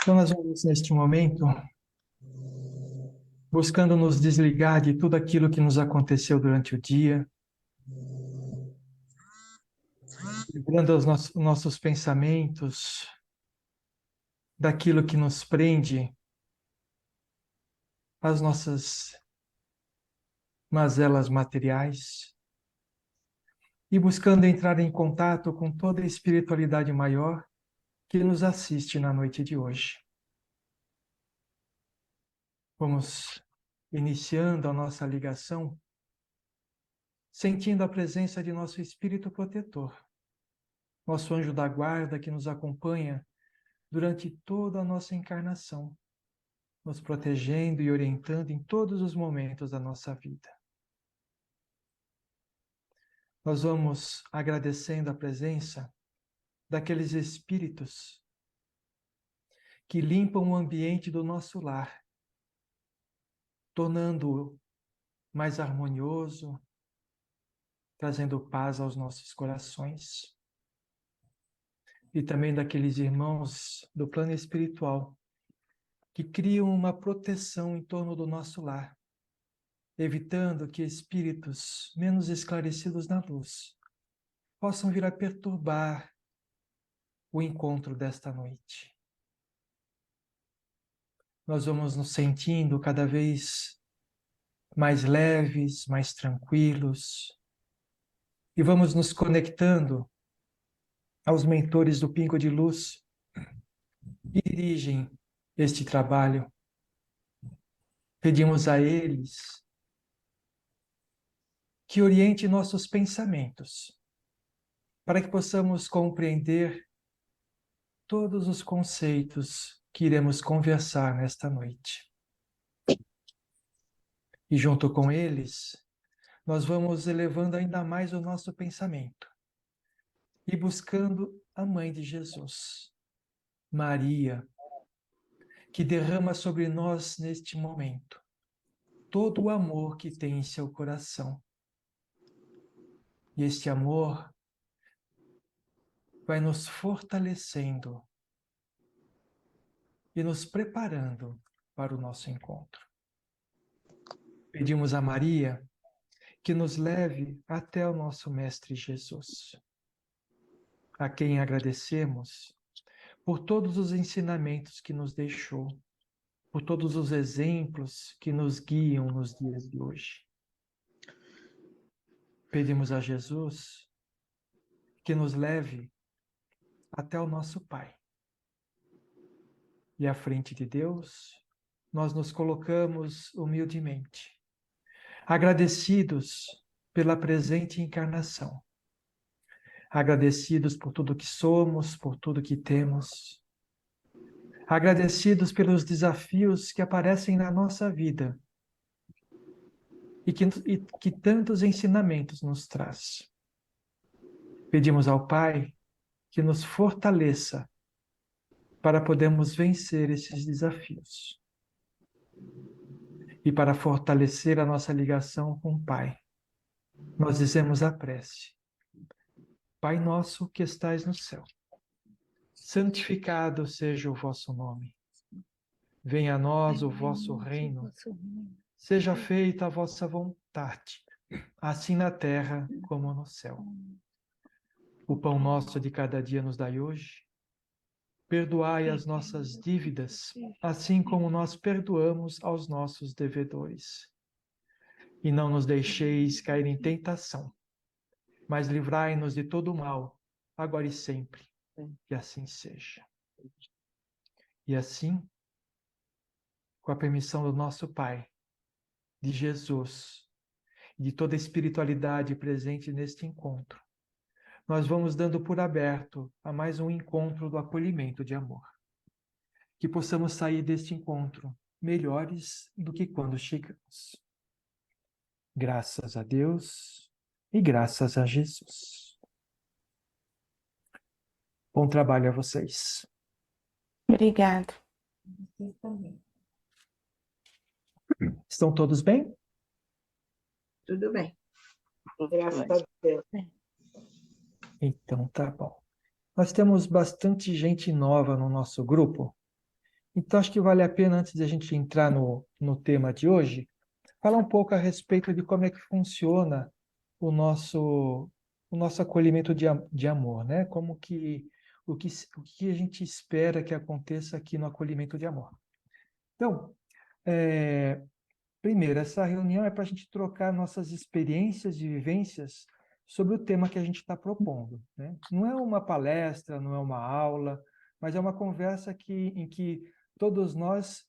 Então, nós vamos, neste momento, buscando nos desligar de tudo aquilo que nos aconteceu durante o dia, livrando os nossos pensamentos daquilo que nos prende às nossas mazelas materiais e buscando entrar em contato com toda a espiritualidade maior que nos assiste na noite de hoje. Vamos iniciando a nossa ligação, sentindo a presença de nosso Espírito protetor, nosso anjo da guarda que nos acompanha durante toda a nossa encarnação, nos protegendo e orientando em todos os momentos da nossa vida. Nós vamos agradecendo a presença daqueles espíritos que limpam o ambiente do nosso lar, tornando-o mais harmonioso, trazendo paz aos nossos corações. E também daqueles irmãos do plano espiritual que criam uma proteção em torno do nosso lar, evitando que espíritos menos esclarecidos na luz possam vir a perturbar o encontro desta noite. Nós vamos nos sentindo cada vez mais leves, mais tranquilos, e vamos nos conectando aos mentores do Pingo de Luz que dirigem este trabalho. Pedimos a eles que oriente nossos pensamentos, para que possamos compreender todos os conceitos que iremos conversar nesta noite. E junto com eles, nós vamos elevando ainda mais o nosso pensamento e buscando a Mãe de Jesus, Maria, que derrama sobre nós neste momento todo o amor que tem em seu coração. E este amor vai nos fortalecendo e nos preparando para o nosso encontro. Pedimos a Maria que nos leve até o nosso Mestre Jesus, a quem agradecemos por todos os ensinamentos que nos deixou, por todos os exemplos que nos guiam nos dias de hoje. Pedimos a Jesus que nos leve até o nosso Pai. E à frente de Deus, nós nos colocamos humildemente, agradecidos pela presente encarnação, agradecidos por tudo que somos, por tudo que temos, agradecidos pelos desafios que aparecem na nossa vida e que tantos ensinamentos nos traz. Pedimos ao Pai que nos fortaleça para podermos vencer esses desafios. E para fortalecer a nossa ligação com o Pai, nós dizemos a prece: Pai nosso que estais no céu, santificado seja o vosso nome. Venha a nós o vosso reino. Seja feita a vossa vontade, assim na terra como no céu. O pão nosso de cada dia nos dai hoje. Perdoai as nossas dívidas, assim como nós perdoamos aos nossos devedores. E não nos deixeis cair em tentação, mas livrai-nos de todo o mal, agora e sempre. Que assim seja. E assim, com a permissão do nosso Pai, de Jesus e de toda a espiritualidade presente neste encontro, nós vamos dando por aberto a mais um encontro do acolhimento de amor. Que possamos sair deste encontro melhores do que quando chegamos. Graças a Deus e graças a Jesus. Bom trabalho a vocês. Obrigado. Estão todos bem? Tudo bem. Graças a Deus. Então tá bom. Nós temos bastante gente nova no nosso grupo Então, acho que vale a pena, antes de a gente entrar no tema de hoje, falar um pouco a respeito de como é que funciona o nosso acolhimento de amor, né? O que a gente espera que aconteça aqui no acolhimento de amor. Então, primeiro, essa reunião é para a gente trocar nossas experiências e vivências sobre o tema que a gente está propondo, né? Não é uma palestra, não é uma aula, mas é uma conversa em que todos nós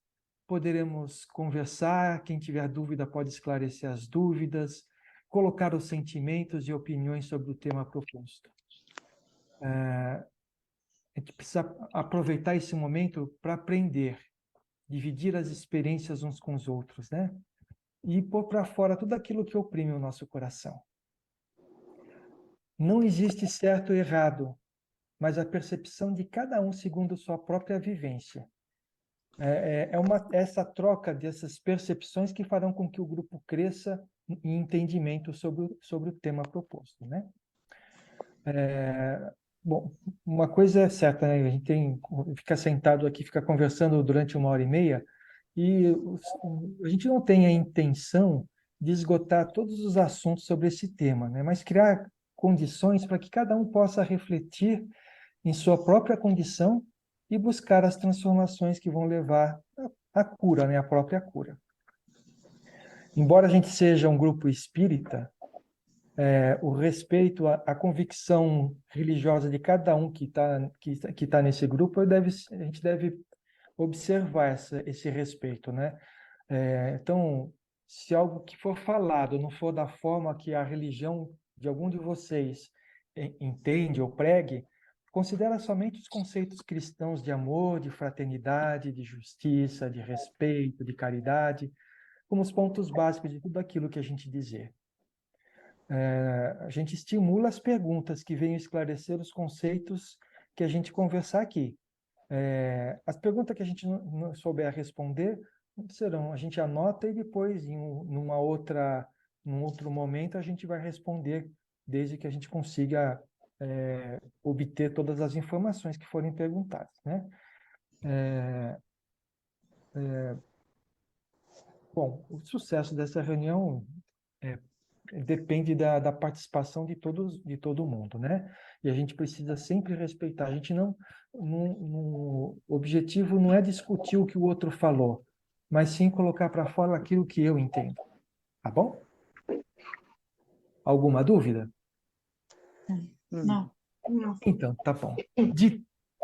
poderemos conversar, quem tiver dúvida pode esclarecer as dúvidas, colocar os sentimentos e opiniões sobre o tema proposto. A gente precisa aproveitar esse momento para aprender, dividir as experiências uns com os outros, né? E pôr para fora tudo aquilo que oprime o nosso coração. Não existe certo ou errado, mas a percepção de cada um segundo sua própria vivência. Essa troca dessas percepções que farão com que o grupo cresça em entendimento sobre o tema proposto, né? Bom, uma coisa é certa, né? A gente fica sentado aqui, fica conversando durante 1h30, e a gente não tem a intenção de esgotar todos os assuntos sobre esse tema, né? Mas criar condições para que cada um possa refletir em sua própria condição e buscar as transformações que vão levar à cura, né? À própria cura. Embora a gente seja um grupo espírita, o respeito à convicção religiosa de cada um que tá nesse grupo, a gente deve observar esse respeito, né? Então, se algo que for falado não for da forma que a religião de algum de vocês entende ou pregue, considera somente os conceitos cristãos de amor, de fraternidade, de justiça, de respeito, de caridade, como os pontos básicos de tudo aquilo que a gente dizer. A gente estimula as perguntas que venham esclarecer os conceitos que a gente conversar aqui. As perguntas que a gente não souber responder serão, a gente anota e depois, num outro momento, a gente vai responder, desde que a gente consiga obter todas as informações que forem perguntadas, né? Bom, o sucesso dessa reunião depende da participação de todo mundo, né? E a gente precisa sempre respeitar. A gente o objetivo não é discutir o que o outro falou, mas sim colocar para fora aquilo que eu entendo. Tá bom? Alguma dúvida? Não. Não. Então, tá bom.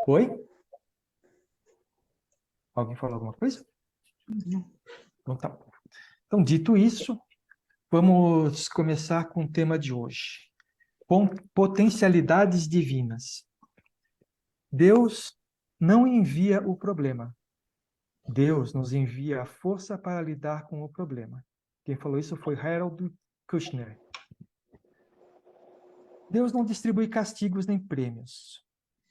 Oi? Alguém falou alguma coisa? Não. Então, tá bom. Então, dito isso, vamos começar com o tema de hoje. Potencialidades divinas. Deus não envia o problema. Deus nos envia a força para lidar com o problema. Quem falou isso foi Harold Kushner. Deus não distribui castigos nem prêmios.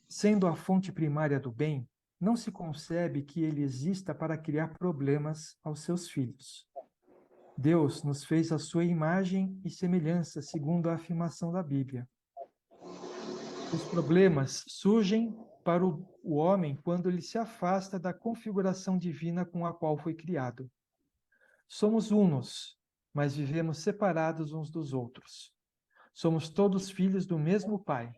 Sendo a fonte primária do bem, não se concebe que ele exista para criar problemas aos seus filhos. Deus nos fez a sua imagem e semelhança, segundo a afirmação da Bíblia. Os problemas surgem para o homem quando ele se afasta da configuração divina com a qual foi criado. Somos unos, mas vivemos separados uns dos outros. Somos todos filhos do mesmo Pai.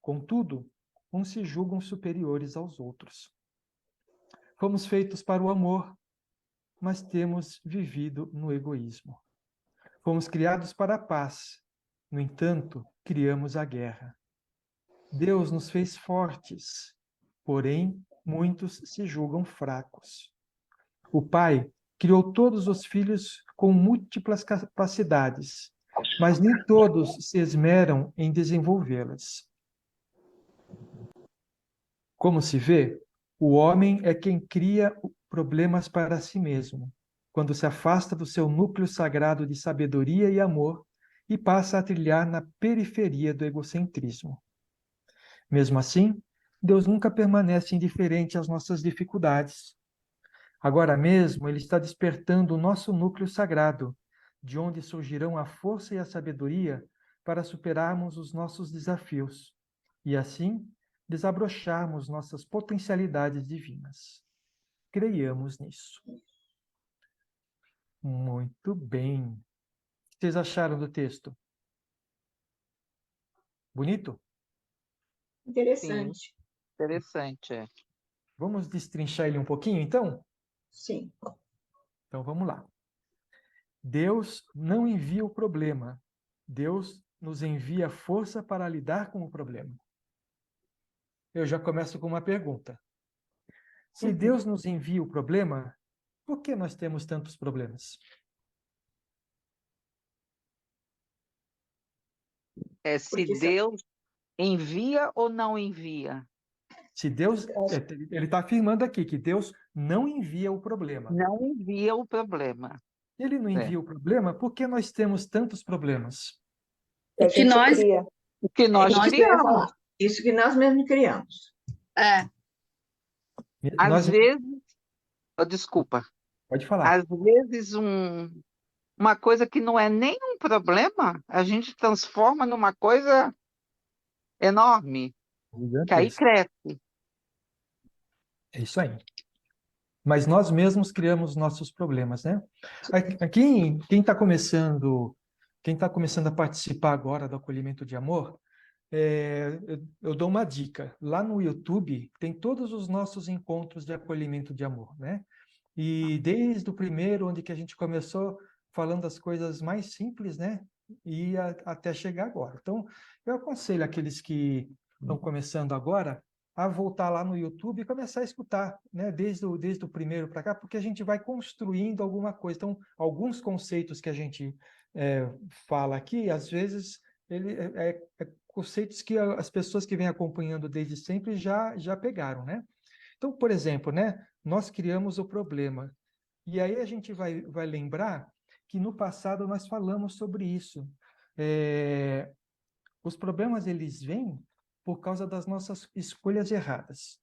Contudo, uns se julgam superiores aos outros. Fomos feitos para o amor, mas temos vivido no egoísmo. Fomos criados para a paz, no entanto, criamos a guerra. Deus nos fez fortes, porém, muitos se julgam fracos. O Pai criou todos os filhos com múltiplas capacidades, mas nem todos se esmeram em desenvolvê-las. Como se vê, o homem é quem cria problemas para si mesmo, quando se afasta do seu núcleo sagrado de sabedoria e amor e passa a trilhar na periferia do egocentrismo. Mesmo assim, Deus nunca permanece indiferente às nossas dificuldades. Agora mesmo, Ele está despertando o nosso núcleo sagrado, de onde surgirão a força e a sabedoria para superarmos os nossos desafios e, assim, desabrocharmos nossas potencialidades divinas. creiamos nisso. Muito bem. O que vocês acharam do texto? Bonito? Interessante. Sim, interessante, é. Vamos destrinchar ele um pouquinho, então? Sim. Então, vamos lá. Deus não envia o problema. Deus nos envia força para lidar com o problema. Eu já começo com uma pergunta. Se Deus nos envia o problema, por que nós temos tantos problemas? É se Porque Deus envia ou não envia? Se Deus, ele está afirmando aqui que Deus não envia o problema. Não envia o problema. Ele não É. envia o problema, por que nós temos tantos problemas? a que gente nós- cria. O que nós Isso que eu ia criamos. falar. Isso que nós mesmos criamos. Às Nós, vezes, oh, desculpa, pode falar. às vezes uma coisa que não é nem um problema, a gente transforma numa coisa enorme, que aí Gigantesco. cresce. É isso aí. Mas nós mesmos criamos nossos problemas, né? Quem está começando a participar agora do acolhimento de amor, eu dou uma dica. Lá no YouTube tem todos os nossos encontros de acolhimento de amor, né? E desde o primeiro, onde que a gente começou falando as coisas mais simples, né? E até chegar agora. Então, eu aconselho aqueles que estão começando agora a voltar lá no YouTube e começar a escutar, né? Desde o primeiro para cá, porque a gente vai construindo alguma coisa. Então, alguns conceitos que a gente fala aqui, às vezes, ele é conceitos que as pessoas que vêm acompanhando desde sempre já pegaram, né? Então, por exemplo, né? Nós criamos o problema. E aí a gente vai lembrar que no passado nós falamos sobre isso. Os problemas, eles vêm por causa das nossas escolhas erradas.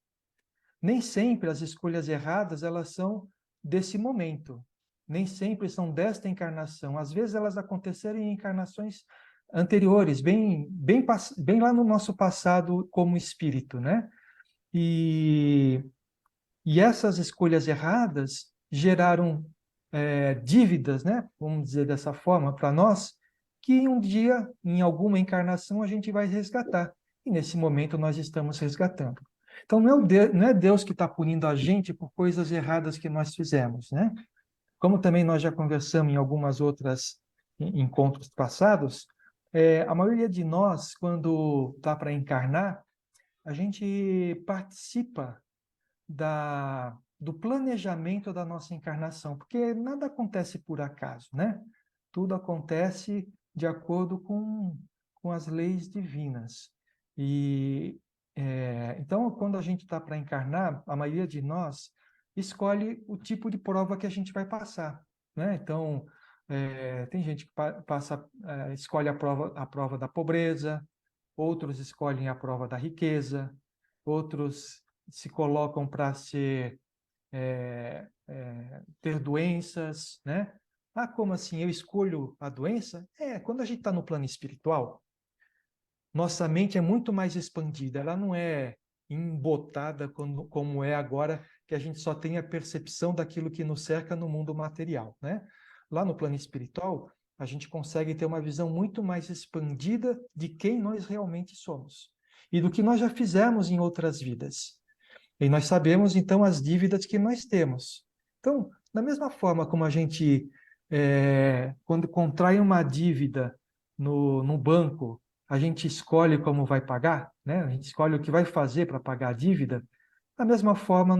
Nem sempre as escolhas erradas, elas são desse momento. Nem sempre são desta encarnação. Às vezes elas aconteceram em encarnações anteriores, bem lá no nosso passado como espírito, né? E essas escolhas erradas geraram dívidas, né? Vamos dizer dessa forma, para nós, que um dia, em alguma encarnação, a gente vai resgatar. E nesse momento nós estamos resgatando. Então não é Deus que está punindo a gente por coisas erradas que nós fizemos, né? Como também nós já conversamos em algumas outras encontros passados, a maioria de nós, quando está para encarnar, a gente participa do planejamento da nossa encarnação, porque nada acontece por acaso, né? Tudo acontece de acordo com as leis divinas. E então, quando a gente está para encarnar, a maioria de nós escolhe o tipo de prova que a gente vai passar, né? Então, tem gente que escolhe a prova da pobreza, outros escolhem a prova da riqueza, outros se colocam para ter doenças, né? Ah, como assim? Eu escolho a doença? Quando a gente está no plano espiritual, nossa mente é muito mais expandida, ela não é embotada como é agora, que a gente só tem a percepção daquilo que nos cerca no mundo material, né? Lá no plano espiritual, a gente consegue ter uma visão muito mais expandida de quem nós realmente somos e do que nós já fizemos em outras vidas. E nós sabemos, então, as dívidas que nós temos. Então, da mesma forma como a gente, quando contrai uma dívida no banco, a gente escolhe como vai pagar, né? A gente escolhe o que vai fazer para pagar a dívida. Da mesma forma,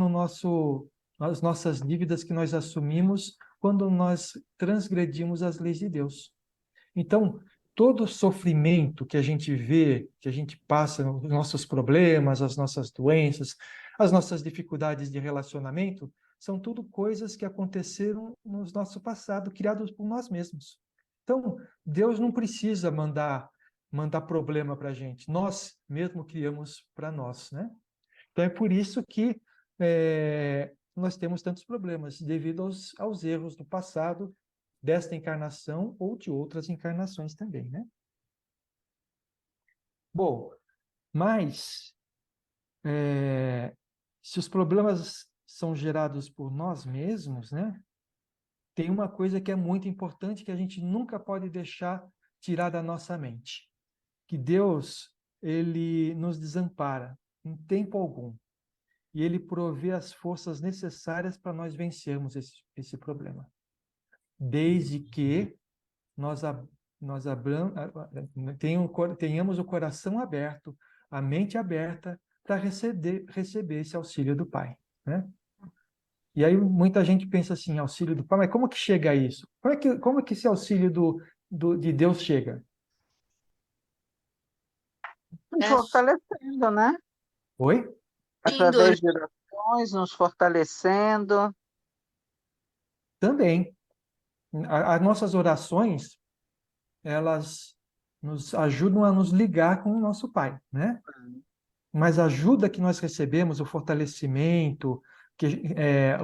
as nossas dívidas que nós assumimos quando nós transgredimos as leis de Deus. Então, todo sofrimento que a gente vê, que a gente passa, os nossos problemas, as nossas doenças, as nossas dificuldades de relacionamento, são tudo coisas que aconteceram no nosso passado, criados por nós mesmos. Então, Deus não precisa mandar problema para a gente. Nós mesmo criamos para nós, né? Então, é por isso que nós temos tantos problemas, devido aos erros do passado, desta encarnação ou de outras encarnações também, né? Bom, mas se os problemas são gerados por nós mesmos, né? Tem uma coisa que é muito importante que a gente nunca pode deixar tirar da nossa mente. Que Deus, ele nos desampara em tempo algum. E ele provê as forças necessárias para nós vencermos esse problema. Desde que tenhamos o coração aberto, a mente aberta, para receber esse auxílio do Pai, né? E aí muita gente pensa assim, auxílio do Pai, mas como que chega a isso? Como é que esse auxílio de Deus chega? Nos fortalecendo, né? Oi? Através de orações, nos fortalecendo. Também. As nossas orações, elas nos ajudam a nos ligar com o nosso Pai, né? Mas a ajuda que nós recebemos, o fortalecimento,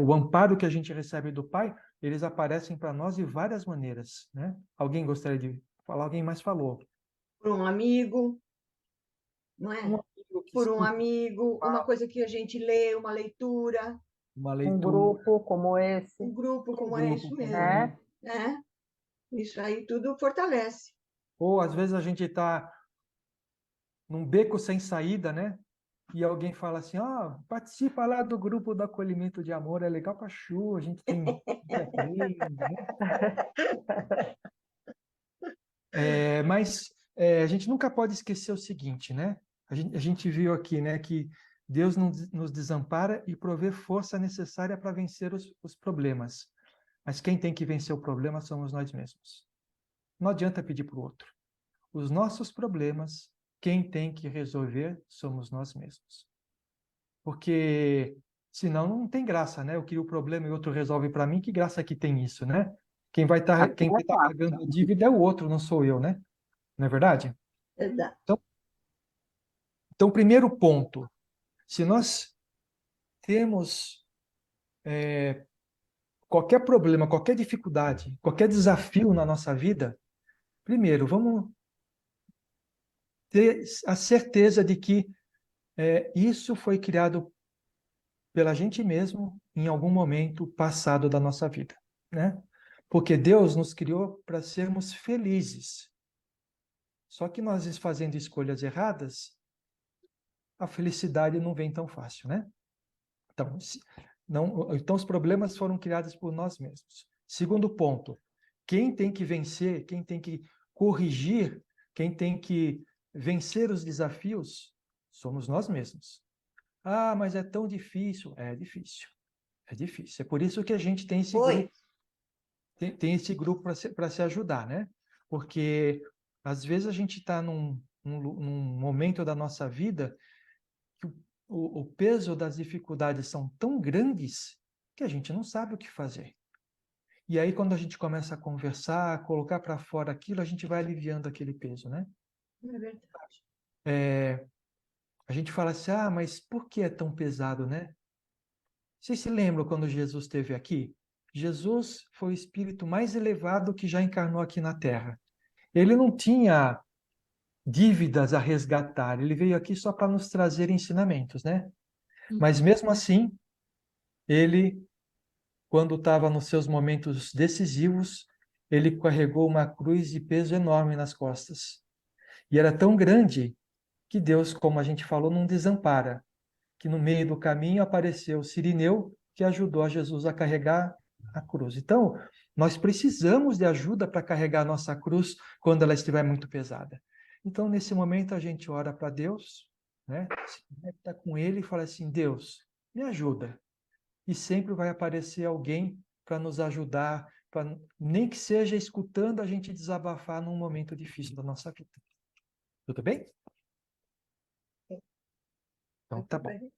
o amparo que a gente recebe do Pai, eles aparecem para nós de várias maneiras, né? Alguém gostaria de falar? Alguém mais falou. Por um amigo, não é? Por um amigo, uma coisa que a gente lê, uma leitura. Um grupo como esse. Um grupo como grupo, isso mesmo. É. Isso aí tudo fortalece. Ou às vezes a gente está num beco sem saída, né? E alguém fala assim, participa lá do grupo do acolhimento de amor, é legal pra chu, a gente tem... mas a gente nunca pode esquecer o seguinte, né? A gente viu aqui, né, que Deus nos desampara e provê força necessária para vencer os problemas. Mas quem tem que vencer o problema somos nós mesmos. Não adianta pedir para o outro. Os nossos problemas, quem tem que resolver somos nós mesmos. Porque senão não tem graça, né? Eu crio o problema e o outro resolve para mim, que graça que tem isso, né? Quem vai estar pagando a dívida é o outro, não sou eu, né? Não é verdade? Verdade. Então, primeiro ponto, se nós temos qualquer problema, qualquer dificuldade, qualquer desafio na nossa vida, primeiro, vamos ter a certeza de que isso foi criado pela gente mesmo em algum momento passado da nossa vida, né? Porque Deus nos criou para sermos felizes. Só que nós fazendo escolhas erradas, a felicidade não vem tão fácil, né? Então os problemas foram criados por nós mesmos. Segundo ponto, quem tem que vencer, quem tem que corrigir, quem tem que vencer os desafios, somos nós mesmos. Mas é tão difícil. É difícil. É difícil. É por isso que a gente tem esse grupo. Tem esse grupo para se ajudar, né? Porque às vezes a gente está num momento da nossa vida que o peso das dificuldades são tão grandes que a gente não sabe o que fazer. E aí, quando a gente começa a conversar, colocar para fora aquilo, a gente vai aliviando aquele peso, né? É verdade. A gente fala assim, mas por que é tão pesado, né? Vocês se lembram quando Jesus esteve aqui? Jesus foi o espírito mais elevado que já encarnou aqui na Terra. Ele não tinha dívidas a resgatar, ele veio aqui só para nos trazer ensinamentos, né? Mas mesmo assim, ele, quando estava nos seus momentos decisivos, ele carregou uma cruz de peso enorme nas costas. E era tão grande que Deus, como a gente falou, não desampara. Que no meio do caminho apareceu Cirineu, que ajudou a Jesus a carregar a cruz. Então, nós precisamos de ajuda para carregar a nossa cruz quando ela estiver muito pesada. Então, nesse momento, a gente ora para Deus, né? Se conecta com Ele e fala assim, Deus, me ajuda. E sempre vai aparecer alguém para nos ajudar, nem que seja escutando a gente desabafar num momento difícil da nossa vida. Tudo bem? Então, tá bom.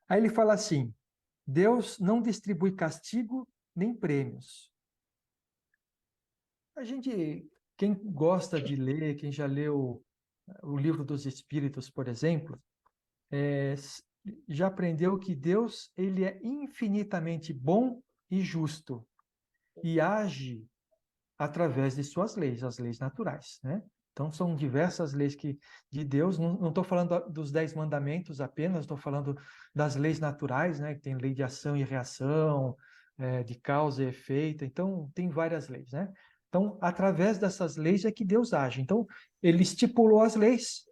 Aí ele fala assim, Deus não distribui castigo nem prêmios. Quem gosta de ler, quem já leu o Livro dos Espíritos, por exemplo, já aprendeu que Deus ele é infinitamente bom e justo e age através de suas leis, as leis naturais, né? Então, são diversas leis de Deus. Não estou falando dos 10 mandamentos apenas, estou falando das leis naturais, né? Que tem lei de ação e reação, de causa e efeito. Então, tem várias leis, né? Então, através dessas leis é que Deus age. Então, ele estipulou as leis,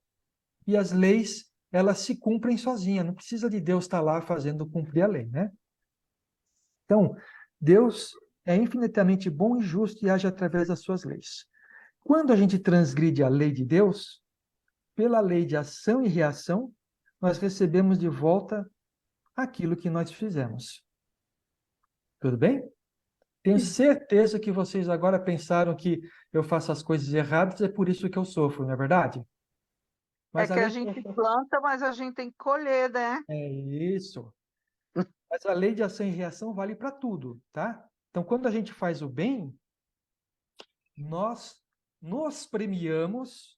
e as leis, elas se cumprem sozinhas. Não precisa de Deus estar lá fazendo cumprir a lei, né? Então, Deus é infinitamente bom e justo e age através das suas leis. Quando a gente transgride a lei de Deus, pela lei de ação e reação, nós recebemos de volta aquilo que nós fizemos. Tudo bem? Tenho certeza que vocês agora pensaram que eu faço as coisas erradas, é por isso que eu sofro, não é verdade? É que a gente planta, mas a gente tem que colher, né? É isso. Mas a lei de ação e reação vale para tudo, tá? Então, quando a gente faz o bem, nós nos premiamos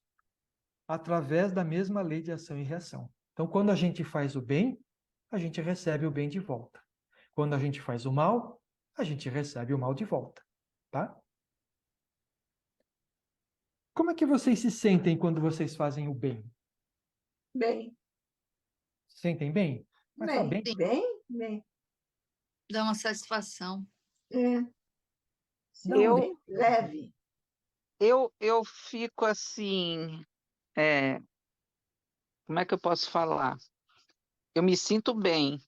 através da mesma lei de ação e reação. Então, quando a gente faz o bem, a gente recebe o bem de volta. Quando a gente faz o mal, a gente recebe o mal de volta, tá? Como é que vocês se sentem quando vocês fazem o bem? Bem. Sentem bem? Mas tá bem? Bem. Dá uma satisfação. Bem leve. Eu fico assim, como é que eu posso falar? Eu me sinto bem,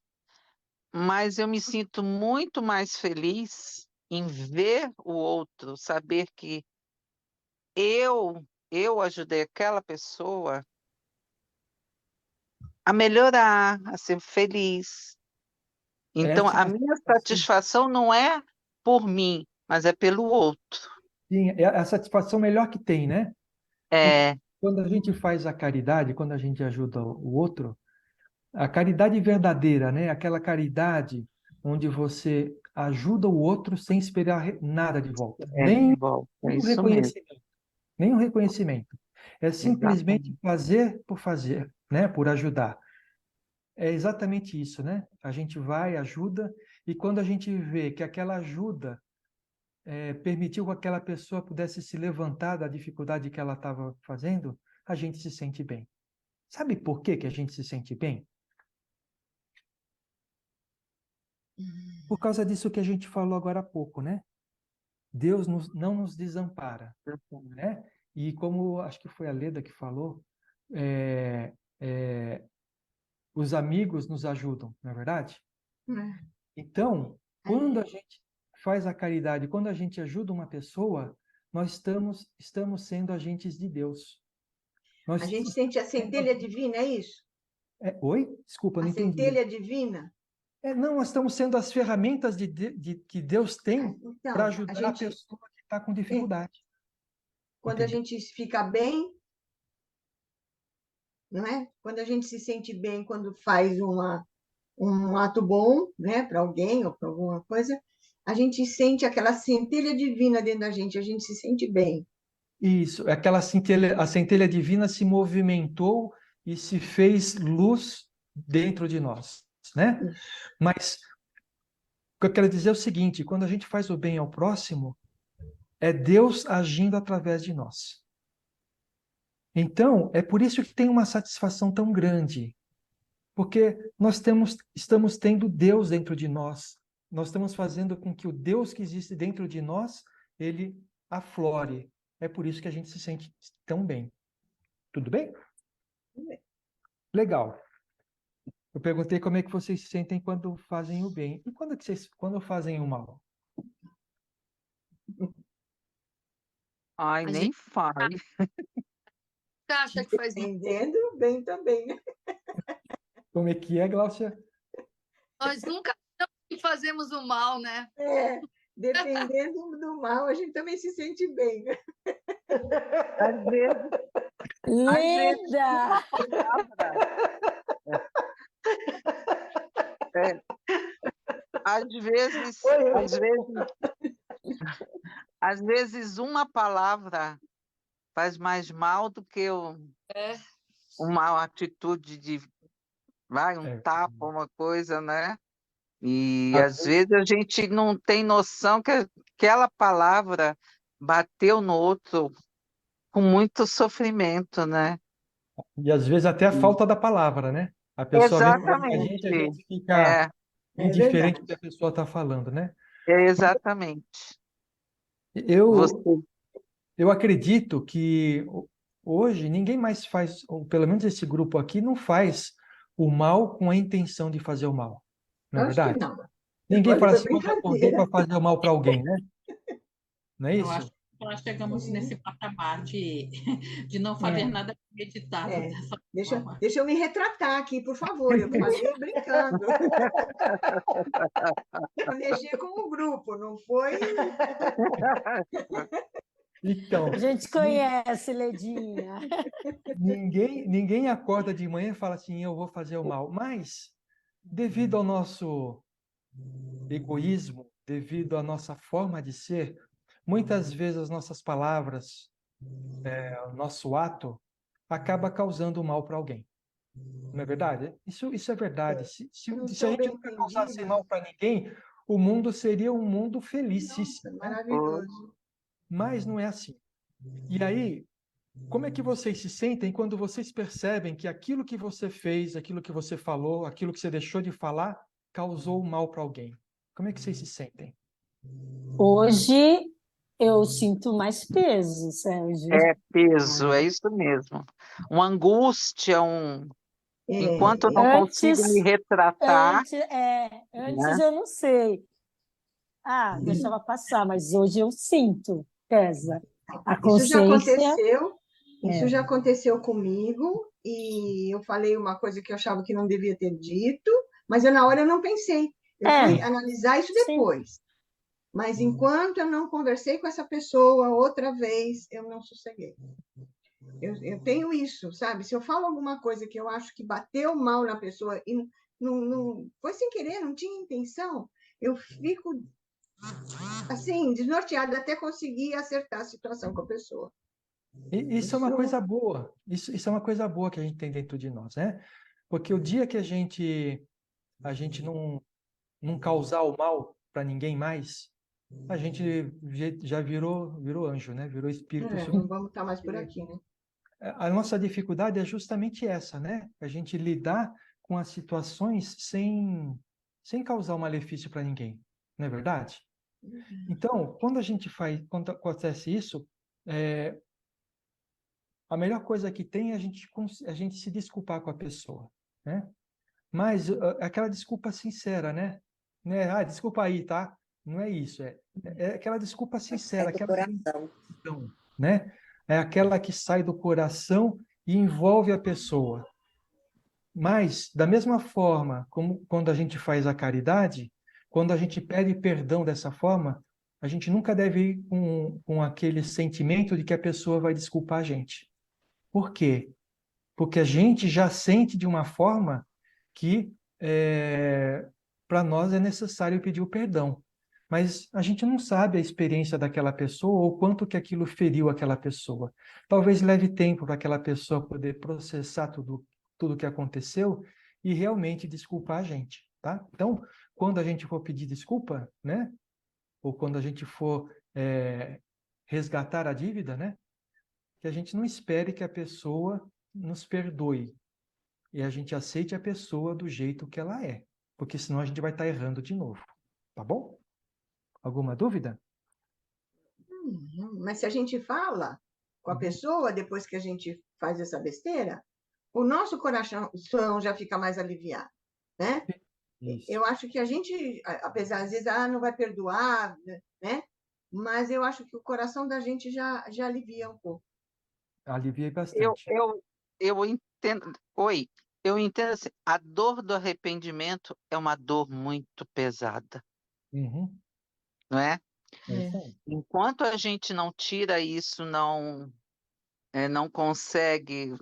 mas eu me sinto muito mais feliz em ver o outro, saber que eu ajudei aquela pessoa a melhorar, a ser feliz. Então, Essa é a minha satisfação não é por mim, mas é pelo outro. Sim, é a satisfação melhor que tem, né? Porque quando a gente faz a caridade, quando a gente ajuda o outro, a caridade verdadeira, né? Aquela caridade onde você ajuda o outro sem esperar nada de volta. Nem É um isso mesmo. reconhecimento. Nem um reconhecimento. É simplesmente Exatamente. fazer por fazer, né? Por ajudar. É exatamente isso, né? A gente vai, ajuda, e quando a gente vê que aquela ajuda permitiu que aquela pessoa pudesse se levantar da dificuldade que ela estava fazendo, a gente se sente bem. Sabe por que que a gente se sente bem? Por causa disso que a gente falou agora há pouco, né? Deus não nos desampara, né? E como acho que foi a Leda que falou, os amigos nos ajudam, não é verdade? Então, quando a gente faz a caridade, quando a gente ajuda uma pessoa, nós estamos sendo agentes de Deus. A gente sente a centelha divina, é isso? Oi? Desculpa, não entendi. A centelha divina? Não, nós estamos sendo as ferramentas que Deus tem para ajudar a pessoa que está com dificuldade. Quando a gente fica bem, não é? Quando a gente se sente bem, quando faz um ato bom, né, para alguém ou para alguma coisa, a gente sente aquela centelha divina dentro da gente, a gente se sente bem. Isso, a centelha divina se movimentou e se fez luz dentro de nós, né? Mas o que eu quero dizer é o seguinte, quando a gente faz o bem ao próximo, é Deus agindo através de nós. Então, é por isso que tem uma satisfação tão grande, porque nós estamos tendo Deus dentro de nós. Nós estamos fazendo com que o Deus que existe dentro de nós, ele aflore. É por isso que a gente se sente tão bem. Tudo bem? Legal. Eu perguntei como é que vocês se sentem quando fazem o bem. E quando fazem o mal? Ai, nem fale. Você acha que faz Entendendo bem também, né? Como é que é, Gláucia? Nós nunca fazemos o mal, né? Dependendo do mal, a gente também se sente bem, né? Às vezes, Leda! às vezes uma palavra faz mais mal do que uma atitude de um tapa, uma coisa, né? E às vezes a gente não tem noção que aquela palavra bateu no outro com muito sofrimento, né? E às vezes até a falta da palavra, né? A pessoa vem falar com a Exatamente. gente fica É, indiferente do que verdade. a pessoa está falando, né? exatamente. Você, Eu, eu acredito que hoje ninguém mais faz, ou pelo menos esse grupo aqui, não faz o mal com a intenção de fazer o mal. Não é Eu acho que verdade? não. Ninguém Ali fala foi assim, hoje eu acordei para brincadeira. fazer o mal para alguém, né? Não é Eu acho isso? que nós chegamos nesse patamar de não fazer É. nada meditado É. dessa Deixa, forma. deixa eu me retratar aqui, por favor. Eu falei brincando. Eu mexi com o grupo, não foi? Então, A gente conhece, Ledinha. ninguém acorda de manhã e fala assim, eu vou fazer o mal. Mas, devido ao nosso egoísmo, devido à nossa forma de ser, muitas vezes as nossas palavras, o nosso ato, acaba causando mal para alguém. Não é verdade? Isso é verdade. Se Não a são gente bem nunca causasse entendidas. mal para ninguém, o mundo seria um mundo felicíssimo, Nossa, né? maravilhoso. Mas não é assim. E aí, como é que vocês se sentem quando vocês percebem que aquilo que você fez, aquilo que você falou, aquilo que você deixou de falar, causou mal para alguém? Como é que vocês se sentem? Hoje eu sinto mais peso, Sérgio. é peso, é isso mesmo. Uma angústia, enquanto eu não consigo me retratar, Antes né? eu não sei. Deixava passar, mas hoje eu sinto, pesa. A Isso já consciência aconteceu, isso já aconteceu comigo, e eu falei uma coisa que eu achava que não devia ter dito, mas eu, na hora eu não pensei. Eu fui analisar isso sim. depois. Mas enquanto eu não conversei com essa pessoa outra vez, eu não sosseguei. Eu tenho isso, sabe? Se eu falo alguma coisa que eu acho que bateu mal na pessoa e não foi sem querer, não tinha intenção, eu fico assim, desnorteada até conseguir acertar a situação com a pessoa. Isso é uma coisa boa. Isso é uma coisa boa que a gente tem dentro de nós, né? Porque o dia que a gente não causar o mal para ninguém mais, a gente já virou anjo, né? Virou espírito. Não vamos estar mais por aqui, né? A nossa dificuldade é justamente essa, né? A gente lidar com as situações sem causar um malefício para ninguém, não é verdade? Então, quando acontece isso, a melhor coisa que tem é a gente se desculpar com a pessoa, né? Mas aquela desculpa sincera, né? Desculpa aí, tá? Não é isso, é aquela desculpa sincera, do aquela coração. gratidão, né? É aquela que sai do coração e envolve a pessoa. Mas, da mesma forma como quando a gente faz a caridade, quando a gente pede perdão dessa forma, a gente nunca deve ir com aquele sentimento de que a pessoa vai desculpar a gente. Por quê? Porque a gente já sente de uma forma que para nós é necessário pedir o perdão. Mas a gente não sabe a experiência daquela pessoa ou quanto que aquilo feriu aquela pessoa. Talvez leve tempo para aquela pessoa poder processar tudo o que aconteceu e realmente desculpar a gente, tá? Então, quando a gente for pedir desculpa, né? Ou quando a gente for resgatar a dívida, né? Que a gente não espere que a pessoa nos perdoe e a gente aceite a pessoa do jeito que ela é, porque senão a gente vai estar errando de novo, tá bom? Alguma dúvida? Mas se a gente fala com a pessoa depois que a gente faz essa besteira, o nosso coração já fica mais aliviado, né? Isso. Eu acho que a gente, apesar às vezes, não vai perdoar, né? Mas eu acho que o coração da gente já alivia um pouco. Alivia bastante. Eu entendo. Oi, eu entendo assim, a dor do arrependimento é uma dor muito pesada. Uhum. Não é? É. Enquanto a gente não tira isso, não consegue.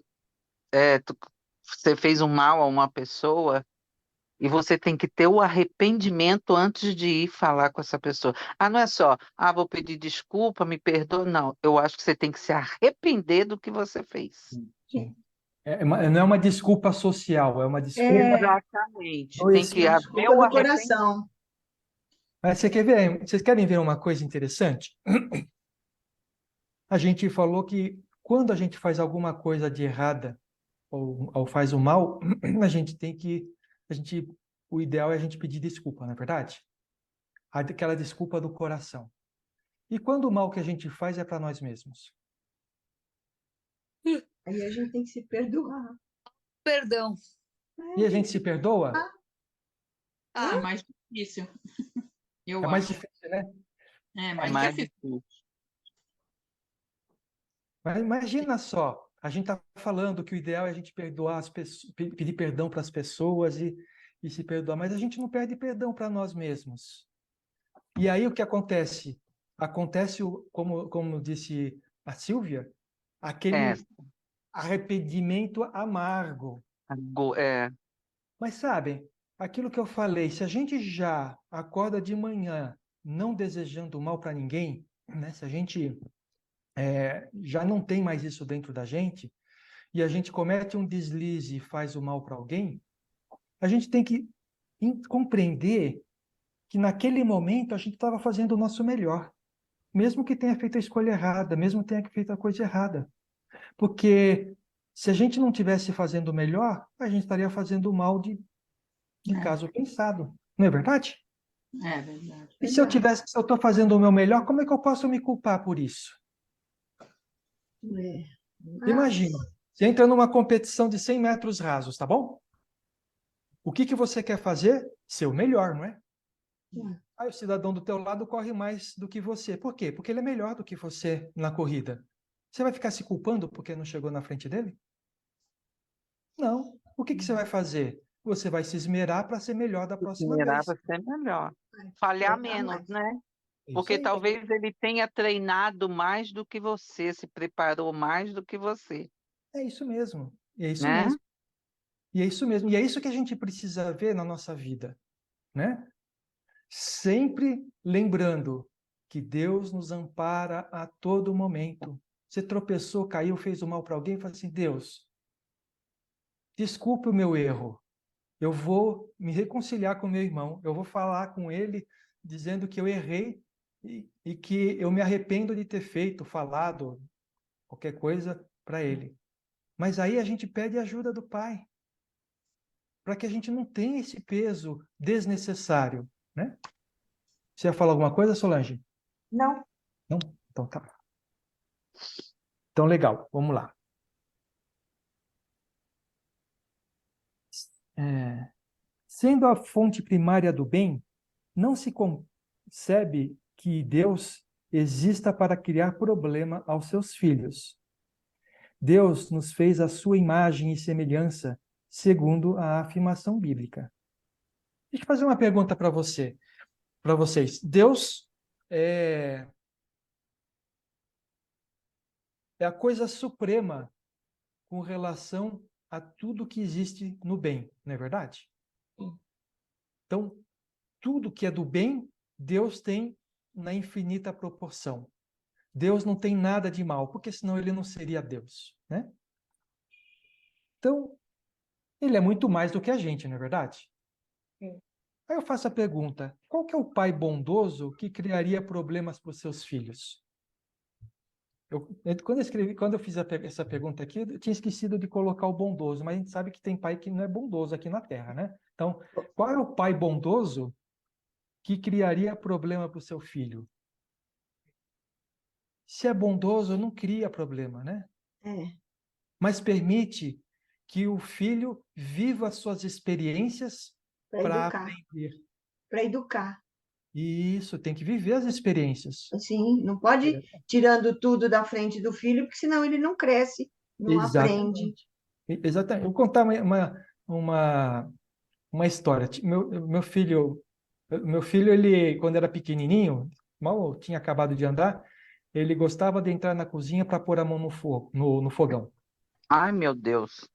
Você fez um mal a uma pessoa e você tem que ter o arrependimento antes de ir falar com essa pessoa. Não é só, vou pedir desculpa, me perdoa. Não, eu acho que você tem que se arrepender do que você fez. Sim. Não é uma desculpa social, é uma desculpa. Exatamente. Tem que haver o coração. Mas vocês querem ver uma coisa interessante? A gente falou que quando a gente faz alguma coisa de errada ou faz o mal, o ideal é a gente pedir desculpa, não é verdade? Aquela desculpa do coração. E quando o mal que a gente faz é para nós mesmos? Aí a gente tem que se perdoar. Perdão. E a gente se perdoa? É mais difícil. Eu É mais acho. difícil, né? É É mais mais difícil. difícil. Mas imagina só, a gente está falando que o ideal é a gente perdoar as pessoas, pedir perdão para as pessoas e se perdoar, mas a gente não pede perdão para nós mesmos. E aí o que acontece? Acontece, como disse a Sílvia, aquele arrependimento amargo. É, Mas sabem, aquilo que eu falei, se a gente já acorda de manhã não desejando mal para ninguém, né? Se a gente já não tem mais isso dentro da gente, e a gente comete um deslize e faz o mal para alguém, a gente tem que compreender que naquele momento a gente estava fazendo o nosso melhor, mesmo que tenha feito a escolha errada, mesmo que tenha feito a coisa errada. Porque se a gente não tivesse fazendo o melhor, a gente estaria fazendo o mal de caso pensado. Não é verdade? É verdade. E se eu estou fazendo o meu melhor, como é que eu posso me culpar por isso? Imagina, você entra numa competição de 100 metros rasos, tá bom? O que você quer fazer? Ser o melhor, não é? Aí o cidadão do teu lado corre mais do que você. Por quê? Porque ele é melhor do que você na corrida. Você vai ficar se culpando porque não chegou na frente dele? Não. O que você vai fazer? Você vai se esmerar para ser melhor da próxima vez. para ser melhor. Falhar menos, né? Porque Isso aí. talvez ele tenha treinado mais do que você, se preparou mais do que você, É isso mesmo. E é isso né? mesmo. E é isso mesmo. E é isso que a gente precisa ver na nossa vida, né? Sempre lembrando que Deus nos ampara a todo momento. Você tropeçou, caiu, fez o mal para alguém, fala assim: Deus, desculpe o meu erro. Eu vou me reconciliar com meu irmão. Eu vou falar com ele dizendo que eu errei e que eu me arrependo de ter feito, falado qualquer coisa para ele. Mas aí a gente pede ajuda do Pai, para que a gente não tenha esse peso desnecessário, né? Você ia falar alguma coisa, Solange? Não. Não? Então tá. Então, legal, vamos lá. Sendo a fonte primária do bem, não se concebe que Deus exista para criar problema aos seus filhos. Deus nos fez a sua imagem e semelhança, segundo a afirmação bíblica. Deixa eu fazer uma pergunta para vocês. Deus é a coisa suprema com relação a tudo que existe no bem, não é verdade? Então, tudo que é do bem, Deus tem na infinita proporção. Deus não tem nada de mal, porque senão ele não seria Deus, né? Então, ele é muito mais do que a gente, não é verdade? Sim. Aí eu faço a pergunta: qual que é o pai bondoso que criaria problemas para os seus filhos? Quando eu fiz essa pergunta aqui, eu tinha esquecido de colocar o bondoso, mas a gente sabe que tem pai que não é bondoso aqui na Terra, né? Então, qual é o pai bondoso que criaria problema para o seu filho? Se é bondoso, não cria problema, né? Mas permite que o filho viva suas experiências para aprender. Para educar. Isso, tem que viver as experiências. Sim, não pode ir tirando tudo da frente do filho, porque senão ele não cresce, não aprende. Exatamente. Eu vou contar uma história. Meu filho, ele, quando era pequenininho, mal tinha acabado de andar, ele gostava de entrar na cozinha para pôr a mão no fogão. Ai, meu Deus.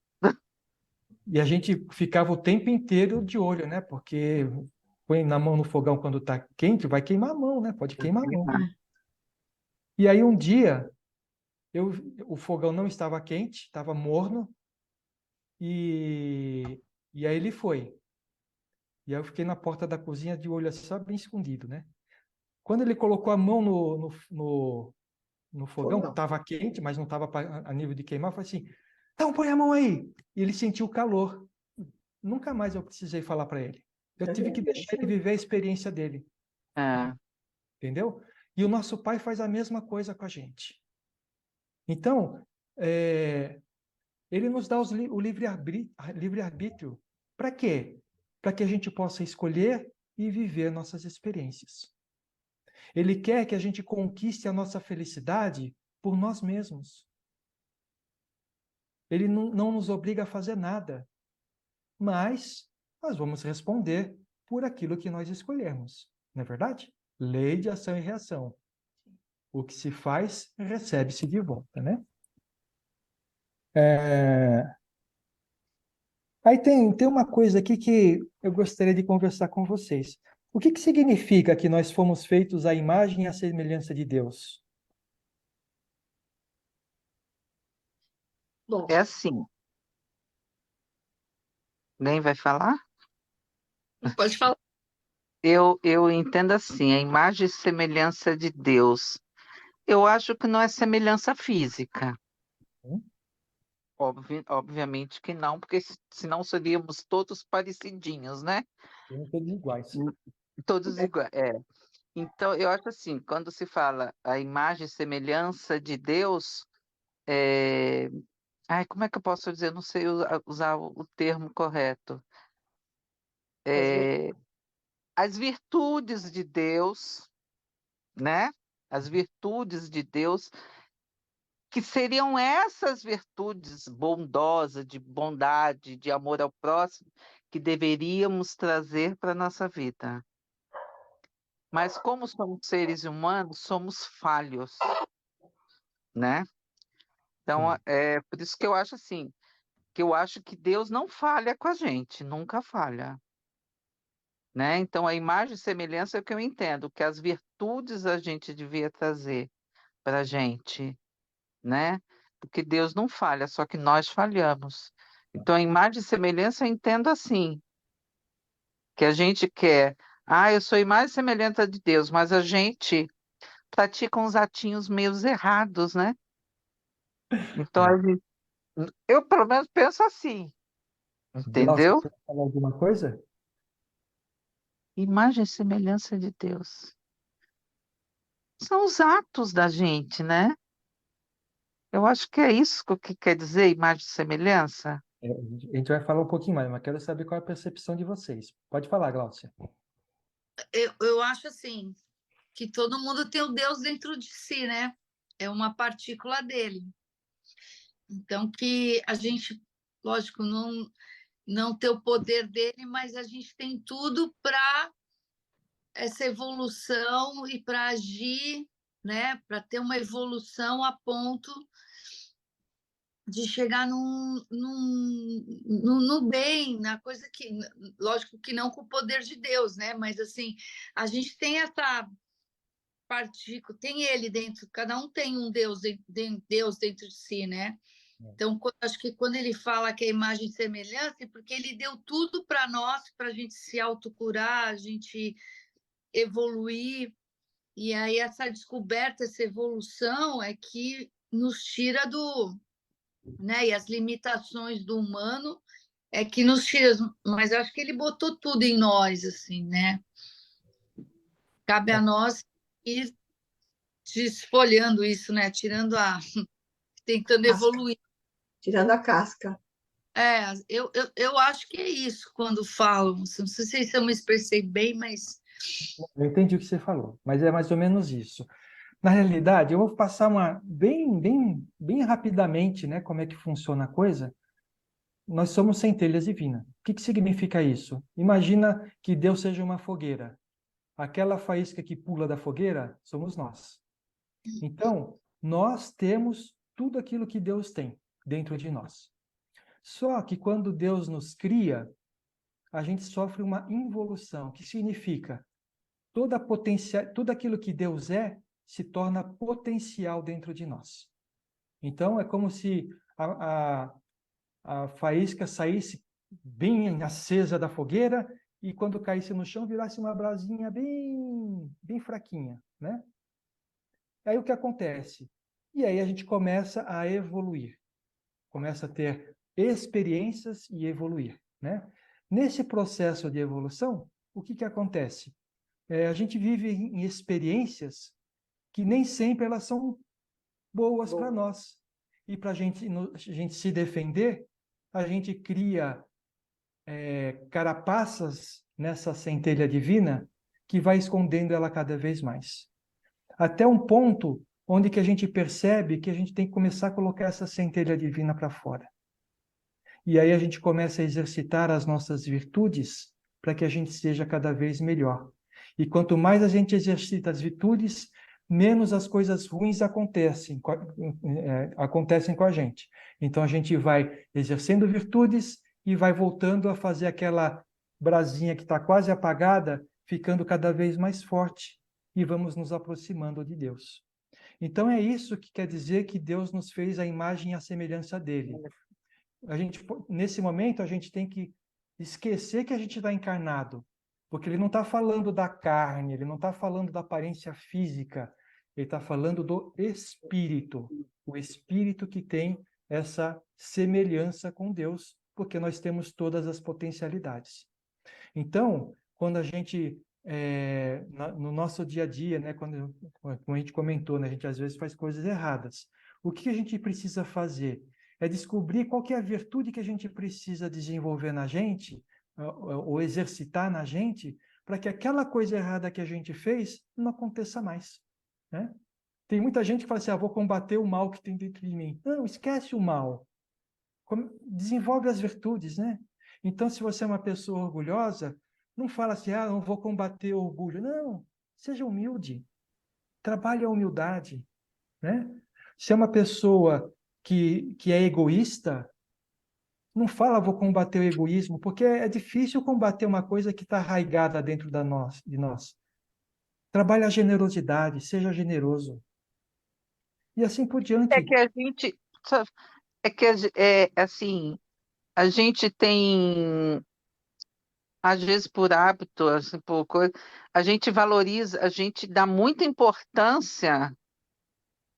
E a gente ficava o tempo inteiro de olho, né? Porque põe na mão no fogão quando está quente, vai queimar a mão, né? Pode queimar a mão. E aí um dia, o fogão não estava quente, estava morno, e aí ele foi. E aí eu fiquei na porta da cozinha de olho assim, só bem escondido, né? Quando ele colocou a mão no fogão, estava quente, mas não estava a nível de queimar. Eu falei assim, então põe a mão aí. E ele sentiu o calor. Nunca mais eu precisei falar para ele. Eu tive que deixar ele viver a experiência dele. Entendeu? E o nosso Pai faz a mesma coisa com a gente. Então, ele nos dá o livre-arbítrio. Para quê? Para que a gente possa escolher e viver nossas experiências. Ele quer que a gente conquiste a nossa felicidade por nós mesmos. Ele não nos obriga a fazer nada, mas nós vamos responder por aquilo que nós escolhermos. Não é verdade? Lei de ação e reação. O que se faz, recebe-se de volta, né? Aí tem uma coisa aqui que eu gostaria de conversar com vocês. O que significa que nós fomos feitos à imagem e à semelhança de Deus? Bom, é assim. Nem vai falar? Pode falar. Eu entendo assim, a imagem e semelhança de Deus. Eu acho que não é semelhança física. Obviamente que não, porque senão seríamos todos parecidinhos, né? Todos iguais. Todos iguais, Então, eu acho assim, quando se fala a imagem e semelhança de Deus, como é que eu posso dizer? Não sei usar o termo correto. As virtudes de Deus, né? As virtudes de Deus, que seriam essas virtudes bondosas, de bondade, de amor ao próximo, que deveríamos trazer para a nossa vida. Mas como somos seres humanos, somos falhos, né? Então, é por isso que eu acho assim, que eu acho que Deus não falha com a gente, nunca falha, né? Então, a imagem e semelhança é o que eu entendo, que as virtudes a gente devia trazer para a gente, né? Porque Deus não falha, só que nós falhamos. Então, a imagem e semelhança eu entendo assim, que a gente quer, eu sou imagem e semelhança de Deus, mas a gente pratica uns atinhos meio errados, né? Então, eu pelo menos penso assim, Glaucia, entendeu? você quer falar alguma coisa? Imagem e semelhança de Deus. São os atos da gente, né? Eu acho que é isso que quer dizer imagem e semelhança. A gente vai falar um pouquinho mais, mas quero saber qual é a percepção de vocês. Pode falar, Glaucia. Eu acho assim, que todo mundo tem o Deus dentro de si, né? É uma partícula dele. Então, que a gente, lógico, não ter o poder dele, mas a gente tem tudo para essa evolução e para agir, né? Para ter uma evolução a ponto de chegar no bem, na coisa que, lógico que não com o poder de Deus, né? Mas assim, a gente tem essa partícula, tem ele dentro, cada um tem um Deus, Deus dentro de si, né? Então, acho que quando ele fala que é imagem e semelhança, é porque ele deu tudo para nós, para a gente se autocurar, a gente evoluir. E aí, essa descoberta, essa evolução é que nos tira do. Né? E as limitações do humano é que nos tira. Mas eu acho que ele botou tudo em nós, assim, né? Cabe a nós ir desfolhando isso, né? Tirando tentando evoluir. Tirando a casca. Eu acho que é isso quando falam. Não sei se eu me expressei bem, mas. Eu entendi o que você falou, mas é mais ou menos isso. Na realidade, eu vou passar bem rapidamente, né, como é que funciona a coisa. Nós somos centelhas divinas. O que significa isso? Imagina que Deus seja uma fogueira. Aquela faísca que pula da fogueira somos nós. Então, nós temos tudo aquilo que Deus tem dentro de nós. Só que quando Deus nos cria, a gente sofre uma involução, que significa tudo aquilo que Deus se torna potencial dentro de nós. Então, é como se a faísca saísse bem acesa da fogueira e quando caísse no chão virasse uma brasinha bem fraquinha, né? Aí o que acontece? E aí a gente começa a evoluir, começa a ter experiências e evoluir, né? Nesse processo de evolução, o que acontece? A gente vive em experiências que nem sempre elas são boas para nós. E para a gente se defender, a gente cria carapaças nessa centelha divina que vai escondendo ela cada vez mais. Até um ponto onde que a gente percebe que a gente tem que começar a colocar essa centelha divina para fora. E aí a gente começa a exercitar as nossas virtudes para que a gente seja cada vez melhor. E quanto mais a gente exercita as virtudes, menos as coisas ruins acontecem com a gente. Então a gente vai exercendo virtudes e vai voltando a fazer aquela brasinha que está quase apagada, ficando cada vez mais forte, e vamos nos aproximando de Deus. Então é isso que quer dizer que Deus nos fez a imagem e a semelhança dele. Nesse momento, a gente tem que esquecer que a gente está encarnado, porque ele não está falando da carne, ele não está falando da aparência física, ele está falando do espírito, o espírito que tem essa semelhança com Deus, porque nós temos todas as potencialidades. Então, quando a gente, no nosso dia a dia, né, como a gente comentou, né, a gente às vezes faz coisas erradas. O que a gente precisa fazer? É descobrir qual que é a virtude que a gente precisa desenvolver na gente, ou exercitar na gente, para que aquela coisa errada que a gente fez não aconteça mais, né? Tem muita gente que fala assim, vou combater o mal que tem dentro de mim. Não, esquece o mal. Desenvolve as virtudes, né? Então, se você é uma pessoa orgulhosa, não fala assim, não vou combater o orgulho. Não, seja humilde. Trabalhe a humildade, né? Se é uma pessoa que é egoísta, não fala, vou combater o egoísmo, porque é difícil combater uma coisa que está arraigada dentro de nós. Trabalhe a generosidade, seja generoso. E assim por diante. É que a gente... assim, a gente tem, às vezes por hábito, assim, por coisa, a gente valoriza, a gente dá muita importância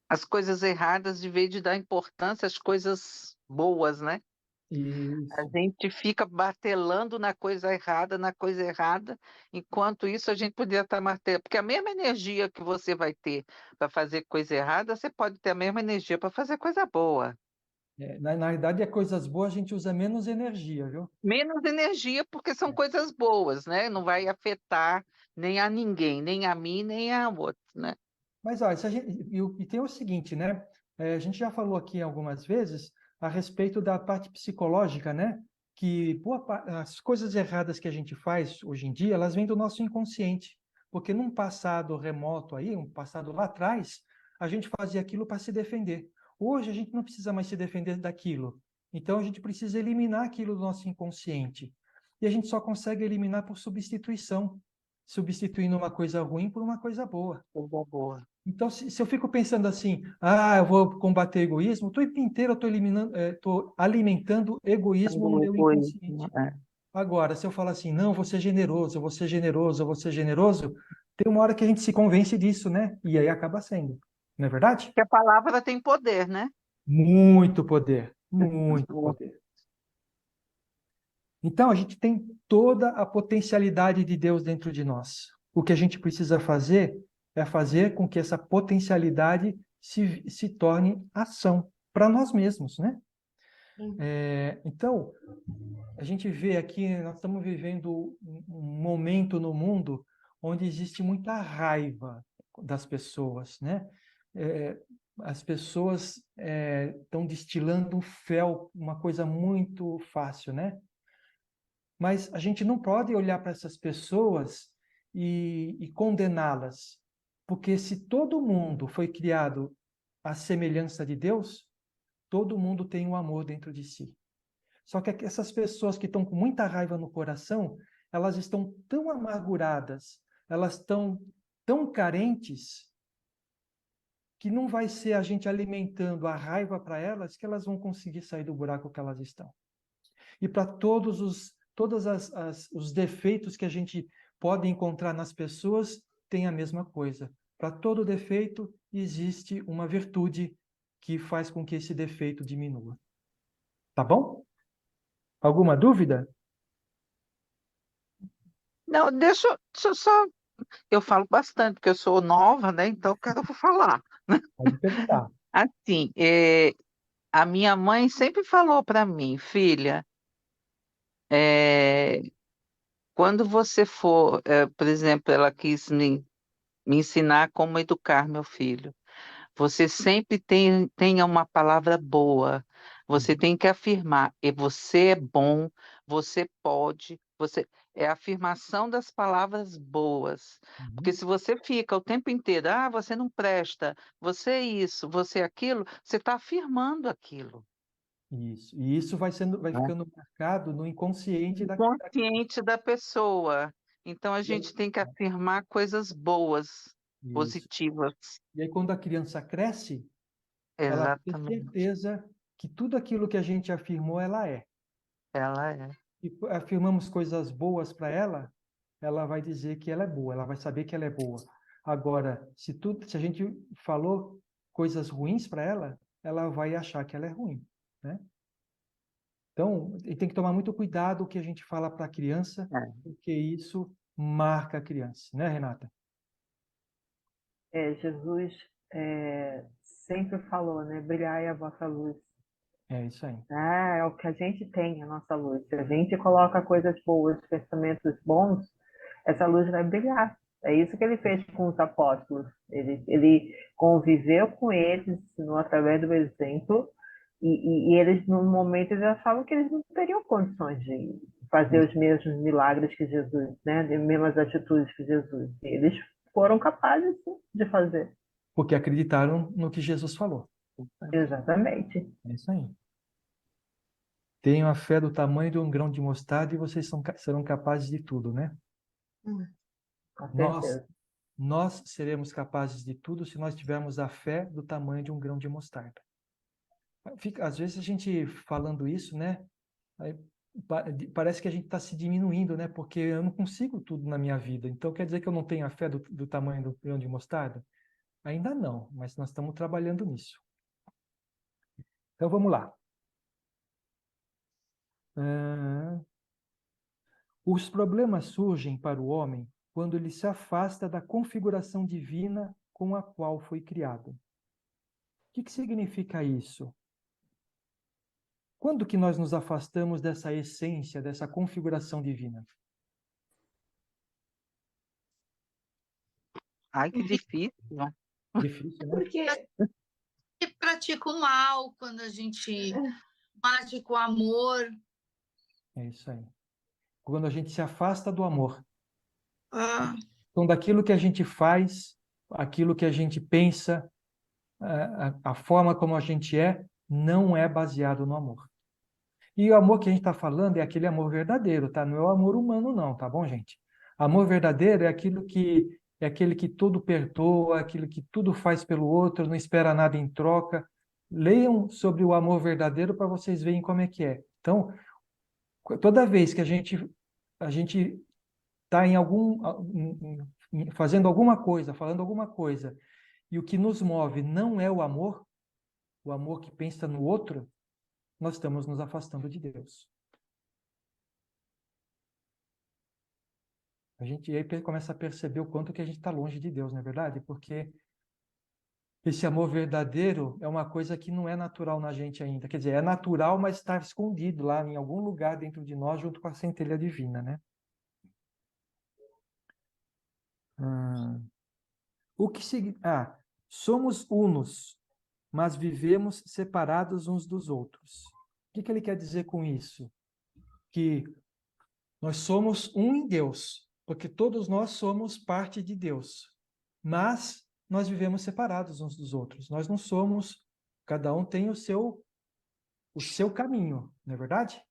às coisas erradas, de vez de dar importância às coisas boas, né? A Isso. gente fica martelando na coisa errada, enquanto isso a gente poderia estar martelando, porque a mesma energia que você vai ter para fazer coisa errada, você pode ter a mesma energia para fazer coisa boa. Na verdade, coisas boas a gente usa menos energia, viu? Menos energia, porque são coisas boas, né? Não vai afetar nem a ninguém, nem a mim, nem a outro, né? Mas, olha, e tem o seguinte, né? A gente já falou aqui algumas vezes a respeito da parte psicológica, né? Que as coisas erradas que a gente faz hoje em dia, elas vêm do nosso inconsciente. Porque num passado remoto aí, um passado lá atrás, a gente fazia aquilo para se defender. Hoje a gente não precisa mais se defender daquilo. Então a gente precisa eliminar aquilo do nosso inconsciente. E a gente só consegue eliminar por substituição, substituindo uma coisa ruim por uma coisa boa. Coisa boa. Então, se eu fico pensando assim, eu vou combater egoísmo, o tempo inteiro eu estou estou alimentando egoísmo no meu inconsciente. Agora, se eu falar assim, não, eu vou ser generoso, eu vou ser generoso, eu vou ser generoso, tem uma hora que a gente se convence disso, né? E aí acaba sendo. Não é verdade? Porque a palavra tem poder, né? Muito poder, muito poder. Então, a gente tem toda a potencialidade de Deus dentro de nós. O que a gente precisa fazer é fazer com que essa potencialidade se torne ação para nós mesmos, né? Então, a gente vê aqui, nós estamos vivendo um momento no mundo onde existe muita raiva das pessoas, né? As pessoas estão destilando um fel, uma coisa muito fácil, né? Mas a gente não pode olhar para essas pessoas e condená-las, porque se todo mundo foi criado à semelhança de Deus, todo mundo tem um amor dentro de si. Só que essas pessoas que estão com muita raiva no coração, elas estão tão amarguradas, elas estão tão carentes, que não vai ser a gente alimentando a raiva para elas que elas vão conseguir sair do buraco que elas estão. E para todos os defeitos que a gente pode encontrar nas pessoas, tem a mesma coisa. Para todo defeito, existe uma virtude que faz com que esse defeito diminua. Tá bom? Alguma dúvida? Não, deixa eu só. Eu falo bastante, porque eu sou nova, né? Então eu quero falar. Pode perguntar. Assim, a minha mãe sempre falou para mim, filha, é, quando você for, por exemplo, ela quis me ensinar como educar meu filho. Você sempre tenha uma palavra boa. Você tem que afirmar, e você é bom, você pode, você é a afirmação das palavras boas. Porque Uhum. se você fica o tempo inteiro, você não presta, você é isso, você é aquilo, você está afirmando aquilo, Isso. E isso vai né? ficando marcado no inconsciente da Consciente da pessoa. Então a gente tem que afirmar coisas boas, Isso. positivas. E aí, quando a criança cresce, ela vai ter Exatamente. certeza que tudo aquilo que a gente afirmou, ela é. Ela é. E afirmamos coisas boas para ela vai dizer que ela é boa, ela vai saber que ela é boa. Agora, se a gente falou coisas ruins para ela vai achar que ela é ruim, né? Então, tem que tomar muito cuidado o que a gente fala para a criança, É. porque isso marca a criança, né, Renata? Jesus sempre falou, né? Brilhai a vossa luz. É isso aí. É o que a gente tem, a nossa luz. Se a gente coloca coisas boas, pensamentos bons, essa luz vai brilhar. É isso que ele fez com os apóstolos. Ele conviveu com eles, ensinou através do exemplo, e eles, no momento, eles achavam que eles não teriam condições de fazer os mesmos milagres que Jesus, né? As mesmas atitudes que Jesus. E eles foram capazes, sim, de fazer. Porque acreditaram no que Jesus falou. Exatamente. É isso aí. Tenham a fé do tamanho de um grão de mostarda e vocês serão capazes de tudo, né? Com Nós, certeza. nós seremos capazes de tudo se nós tivermos a fé do tamanho de um grão de mostarda. Às vezes a gente falando isso, né? aí Parece que a gente está se diminuindo, né? Porque eu não consigo tudo na minha vida. Então quer dizer que eu não tenho a fé do tamanho do grão de mostarda? Ainda não, mas nós estamos trabalhando nisso. Então vamos lá. Os problemas surgem para o homem quando ele se afasta da configuração divina com a qual foi criado. O que significa isso? Quando que nós nos afastamos dessa essência, dessa configuração divina? Ai, que difícil. Difícil, né? Porque pratica o mal, quando a gente age com amor. É isso aí. Quando a gente se afasta do amor. Ah. Então, daquilo que a gente faz, aquilo que a gente pensa, a forma como a gente não é baseado no amor. E o amor que a gente está falando é aquele amor verdadeiro, tá? Não é o amor humano, não, tá bom, gente? Amor verdadeiro é aquele que tudo perdoa, aquele que tudo faz pelo outro, não espera nada em troca. Leiam sobre o amor verdadeiro para vocês verem como é que é. Então, toda vez que a gente está fazendo alguma coisa, falando alguma coisa, e o que nos move não é o amor que pensa no outro, nós estamos nos afastando de Deus. A gente aí começa a perceber o quanto que a gente está longe de Deus, não é verdade? Porque esse amor verdadeiro é uma coisa que não é natural na gente ainda. Quer dizer, é natural, mas está escondido lá em algum lugar dentro de nós, junto com a centelha divina, né? O que significa? Somos unos, mas vivemos separados uns dos outros. O que ele quer dizer com isso? Que nós somos um em Deus, porque todos nós somos parte de Deus, mas nós vivemos separados uns dos outros. Nós não somos, cada um tem o seu caminho, não é verdade?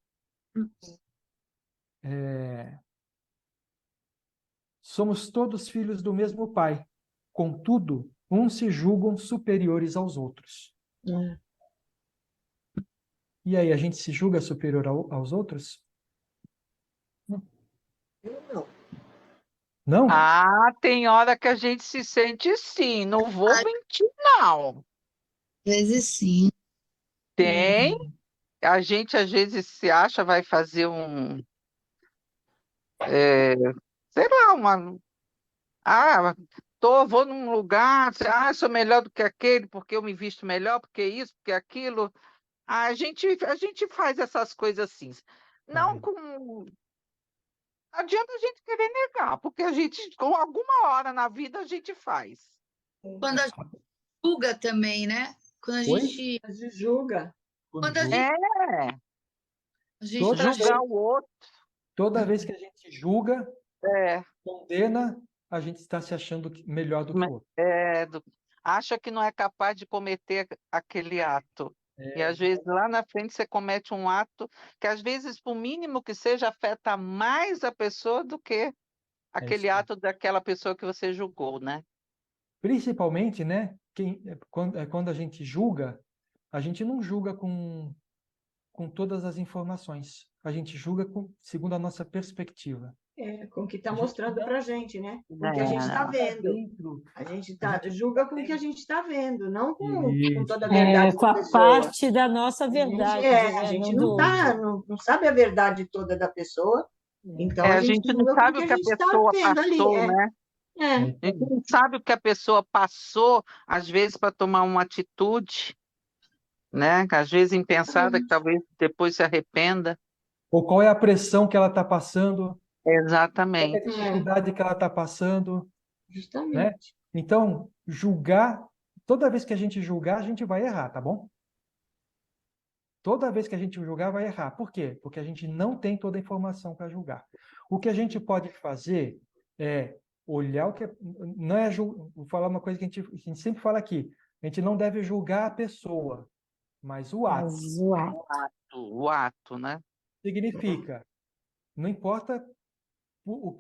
Somos todos filhos do mesmo Pai, contudo, uns se julgam superiores aos outros. E aí, a gente se julga superior aos outros? não. Não? Ah, tem hora que a gente se sente assim, não vou mentir, não. Às vezes sim. Tem. A gente às vezes se acha, vai fazer sei lá, vou num lugar, sou melhor do que aquele, porque eu me visto melhor, porque isso, porque aquilo. A gente faz essas coisas assim. Não Vai. com. Não adianta a gente querer negar, porque a gente, com alguma hora na vida, a gente faz. Quando a gente julga também, né? Quando a Oi? gente. A gente julga. Quando a Julga. gente, É, a gente tá. julgar o outro. Toda vez que a gente julga, É, condena, a gente está se achando melhor do que o outro. é, acha que não é capaz de cometer aquele ato. E às vezes lá na frente você comete um ato que às vezes, por mínimo que seja, afeta mais a pessoa do que aquele isso. ato daquela pessoa que você julgou, né? Principalmente, né? Quando a gente julga, a gente não julga com todas as informações. A gente julga segundo a nossa perspectiva. Com o que está A gente mostrando não- para a gente, né? Com o que a gente está vendo. Dentro. A gente A gente julga com o que a gente está vendo, não com Isso. toda a verdade Com da a pessoa. parte da nossa verdade, A né? gente Não não sabe a verdade toda da pessoa, então a A gente gente não julga com o sabe que o a que a gente está pessoa vendo ali. passou, né? É A gente não sabe o que a pessoa passou, às vezes, para tomar uma atitude, né? Às vezes impensada, que talvez depois se arrependa. Ou qual é a pressão que ela está passando, qual é a Exatamente. dificuldade que ela está passando, né? Justamente. Então, julgar, toda vez que a gente julgar, a gente vai errar, tá bom? Toda vez que a gente julgar, vai errar. Por quê? Porque a gente não tem toda a informação para julgar. O que a gente pode fazer é olhar o que não é vou falar uma coisa que a gente sempre fala aqui. A gente não deve julgar a pessoa, mas o ato. zoar. O ato, né? Significa, não importa o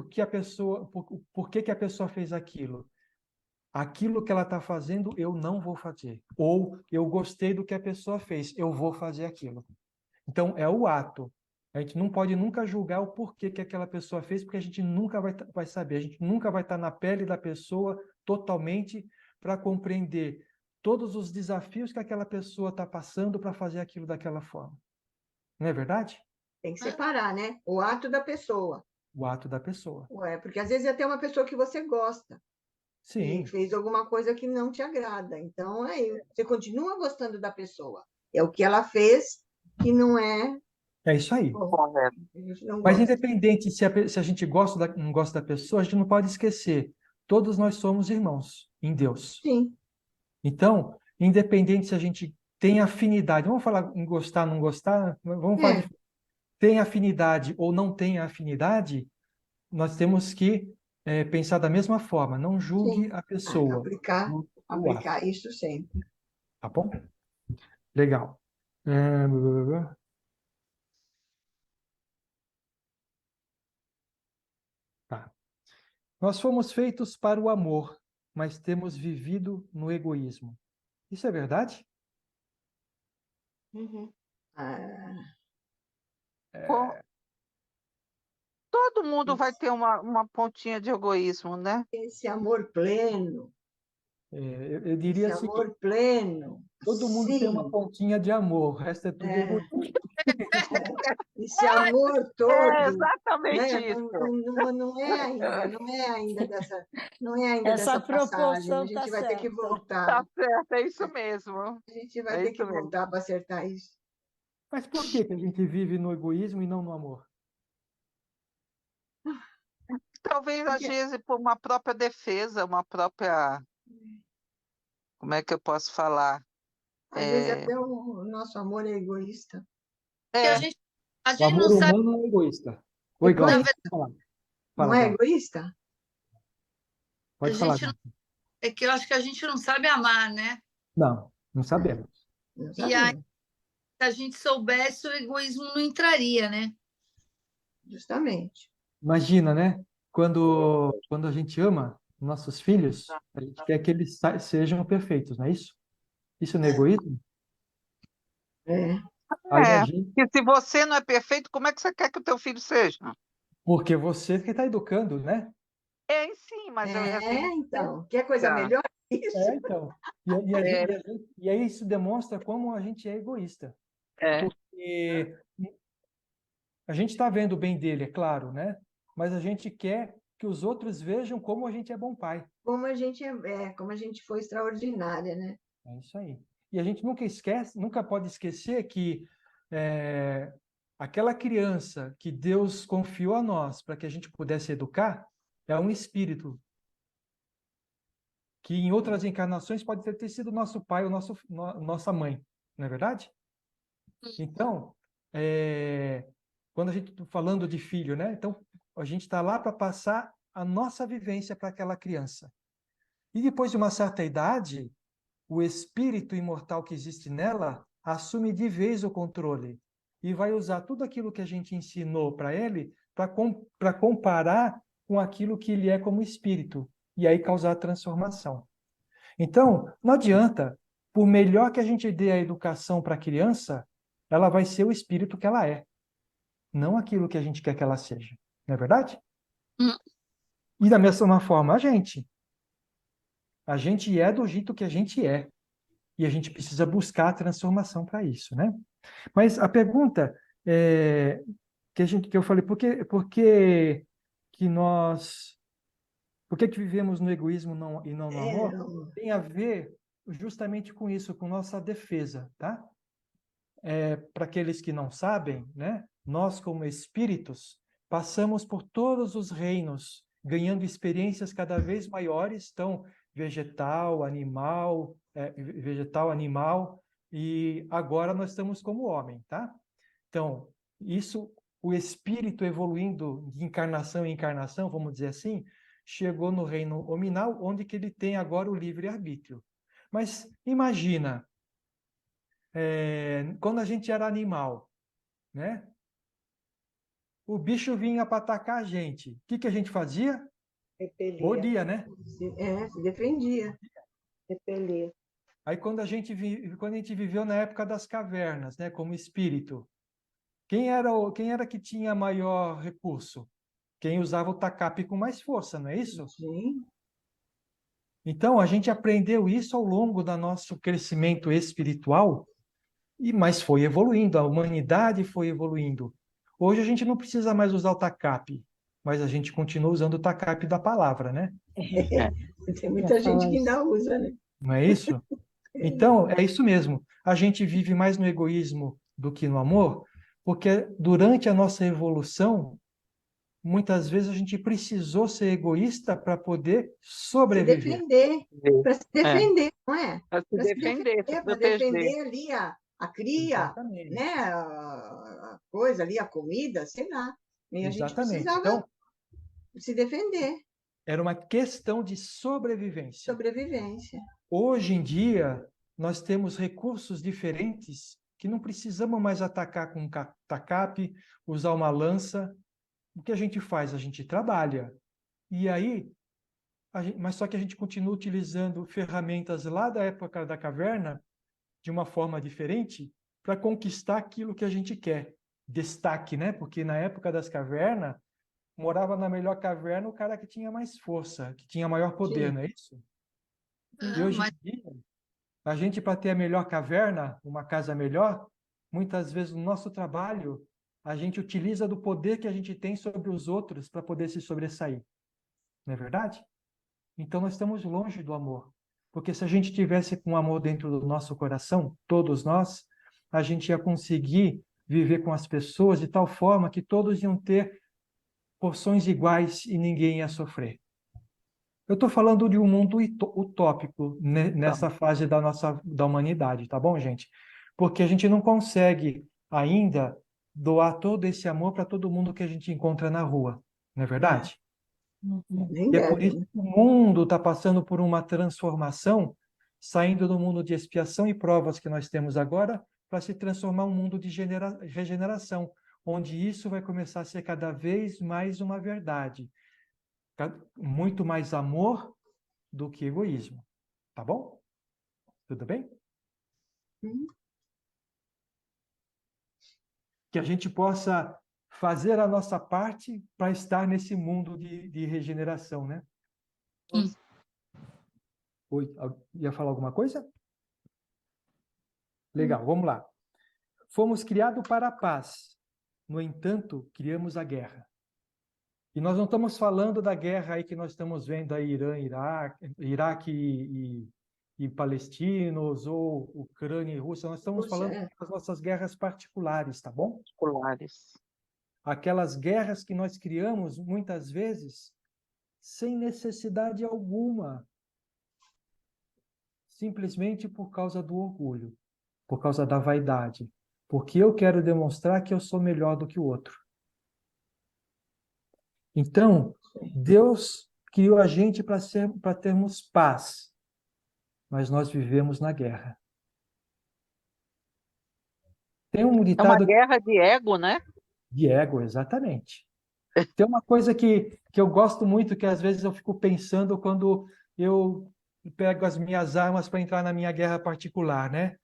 que a pessoa, por que a pessoa fez aquilo. Aquilo que ela está fazendo, eu não vou fazer. Ou eu gostei do que a pessoa fez, eu vou fazer aquilo. Então, é o ato. A gente não pode nunca julgar o porquê que aquela pessoa fez, porque a gente nunca vai saber. A gente nunca vai estar na pele da pessoa totalmente para compreender todos os desafios que aquela pessoa está passando para fazer aquilo daquela forma. Não é verdade? Tem que separar, né? O ato da pessoa. O ato da pessoa. Porque às vezes é até uma pessoa que você gosta Sim. e fez alguma coisa que não te agrada. Então, aí você continua gostando da pessoa. É o que ela fez que não é É isso aí. bom. Correto. A gente não Mas gosta. independente se a gente não gosta da pessoa, a gente não pode esquecer. Todos nós somos irmãos em Deus. Sim. Então, independente se a gente tem afinidade, vamos falar em gostar, não gostar, vamos falar de tem afinidade ou não tem afinidade, nós temos que pensar da mesma forma. Não julgue Sim. a pessoa. Aplicar isso sempre. Tá bom? Legal. Tá. Nós fomos feitos para o amor, mas temos vivido no egoísmo. Isso é verdade? Uhum. Todo mundo vai ter uma pontinha de egoísmo, né? Esse amor pleno. Eu diria Esse assim, amor pleno. todo mundo tem uma pontinha de amor, o resto é tudo egoísmo. Esse amor todo. É exatamente Né? isso. Não é ainda dessa, não é ainda Essa dessa passagem. A proporção gente tá vai ter que certa. voltar. Tá certo, é isso mesmo. A gente vai É ter isso que mesmo. voltar para acertar isso. Mas por que a gente vive no egoísmo e não no amor? Talvez, às vezes, por uma própria defesa, uma própria. Como é que eu posso falar? Às vezes até o nosso amor é egoísta. Porque a É, gente O não amor sabe. humano é egoísta. Oi, Glaucia, pode falar. Não Fala, é Glaucia. egoísta? Pode A falar, gente não- Glaucia. É que eu acho que a gente não sabe amar, né? Não, não sabemos. Não E aí, sabemos, se a gente soubesse, o egoísmo não entraria, né? justamente. Imagina, né? Quando a gente ama nossos filhos, a gente quer que eles sejam perfeitos, não é isso? Isso não é egoísmo? É. Aí a gente, que se você não é perfeito, como é que você quer que o teu filho seja? porque você que está educando, né? É, sim, mas assim, Então, quer coisa melhor? Isso. Então. E aí isso demonstra como a gente é egoísta. Porque a gente está vendo o bem dele, é claro, né? Mas a gente quer que os outros vejam como a gente é bom pai. Como a gente como a gente foi extraordinária, né? É isso aí. E a gente nunca pode esquecer que aquela criança que Deus confiou a nós para que a gente pudesse educar é um espírito que em outras encarnações pode ter sido nosso pai ou nossa mãe, não é verdade? Então, quando a gente está falando de filho, né? Então, a gente está lá para passar a nossa vivência para aquela criança. E depois de uma certa idade, o espírito imortal que existe nela assume de vez o controle e vai usar tudo aquilo que a gente ensinou para ele para comparar com aquilo que ele é como espírito e aí causar a transformação. Então, não adianta, por melhor que a gente dê a educação para a criança, ela vai ser o espírito que ela é, não aquilo que a gente quer que ela seja. Não é verdade? E da mesma forma, a gente é do jeito que a gente é. E a gente precisa buscar a transformação para isso, né? Mas a pergunta que eu falei, por que vivemos no egoísmo e não no amor, tem a ver justamente com isso, com nossa defesa, tá? Para aqueles que não sabem, né? Nós, como espíritos, passamos por todos os reinos, ganhando experiências cada vez maiores, então, vegetal, animal, e agora nós estamos como homem, tá? Então, o espírito evoluindo de encarnação em encarnação, vamos dizer assim, chegou no reino hominal, onde que ele tem agora o livre-arbítrio. Mas imagina, quando a gente era animal, né? O bicho vinha para atacar a gente. O que a gente fazia? Mordia, né? Se defendia. Repelia. Aí quando a gente viveu na época das cavernas, né, como espírito, quem era que tinha maior recurso? Quem usava o tacape com mais força, não é isso? Sim. Então a gente aprendeu isso ao longo do nosso crescimento espiritual, mas foi evoluindo, a humanidade foi evoluindo. Hoje a gente não precisa mais usar o tacape, mas a gente continua usando o tacape da palavra, né? Tem muita gente que ainda usa, né? Não é isso? Então, é isso mesmo. A gente vive mais no egoísmo do que no amor, porque durante a nossa evolução, muitas vezes a gente precisou ser egoísta para poder sobreviver. Se defender, para se defender, não é? Para se defender, para defender ali a cria, Exatamente. né? A coisa ali, a comida, sei lá. E a gente precisava então, se defender. Era uma questão de sobrevivência. Sobrevivência. Hoje em dia, nós temos recursos diferentes que não precisamos mais atacar com um tacape, usar uma lança. O que a gente faz? A gente trabalha. E aí, mas só que a gente continua utilizando ferramentas lá da época da caverna de uma forma diferente para conquistar aquilo que a gente quer. Destaque, né? Porque na época das cavernas, morava na melhor caverna o cara que tinha mais força, que tinha maior poder, não é isso? E hoje em dia, a gente, para ter a melhor caverna, uma casa melhor, muitas vezes no nosso trabalho, a gente utiliza do poder que a gente tem sobre os outros para poder se sobressair. Não é verdade? Então, nós estamos longe do amor. Porque se a gente tivesse com amor dentro do nosso coração, todos nós, a gente ia conseguir viver com as pessoas de tal forma que todos iam ter porções iguais e ninguém ia sofrer. Eu estou falando de um mundo utópico nessa fase da humanidade, tá bom, gente? Porque a gente não consegue ainda doar todo esse amor para todo mundo que a gente encontra na rua, não é verdade? E é por isso que o mundo está passando por uma transformação, saindo do mundo de expiação e provas que nós temos agora, para se transformar um mundo de regeneração, onde isso vai começar a ser cada vez mais uma verdade. Muito mais amor do que egoísmo. Tá bom? Tudo bem? Que a gente possa fazer a nossa parte para estar nesse mundo de regeneração, né? Oi, ia falar alguma coisa? Legal, vamos lá. Fomos criados para a paz. No entanto, criamos a guerra. E nós não estamos falando da guerra aí que nós estamos vendo aí, Irã, Iraque e palestinos, ou Ucrânia e Rússia. Nós estamos falando das nossas guerras particulares, tá bom? Particulares. Aquelas guerras que nós criamos, muitas vezes, sem necessidade alguma. Simplesmente por causa do orgulho, por causa da vaidade. Porque eu quero demonstrar que eu sou melhor do que o outro. Então, Deus criou a gente para termos paz, mas nós vivemos na guerra. Tem um ditado... É uma guerra de ego, né? De ego, exatamente. Tem uma coisa que eu gosto muito, que às vezes eu fico pensando quando eu pego as minhas armas para entrar na minha guerra particular, né?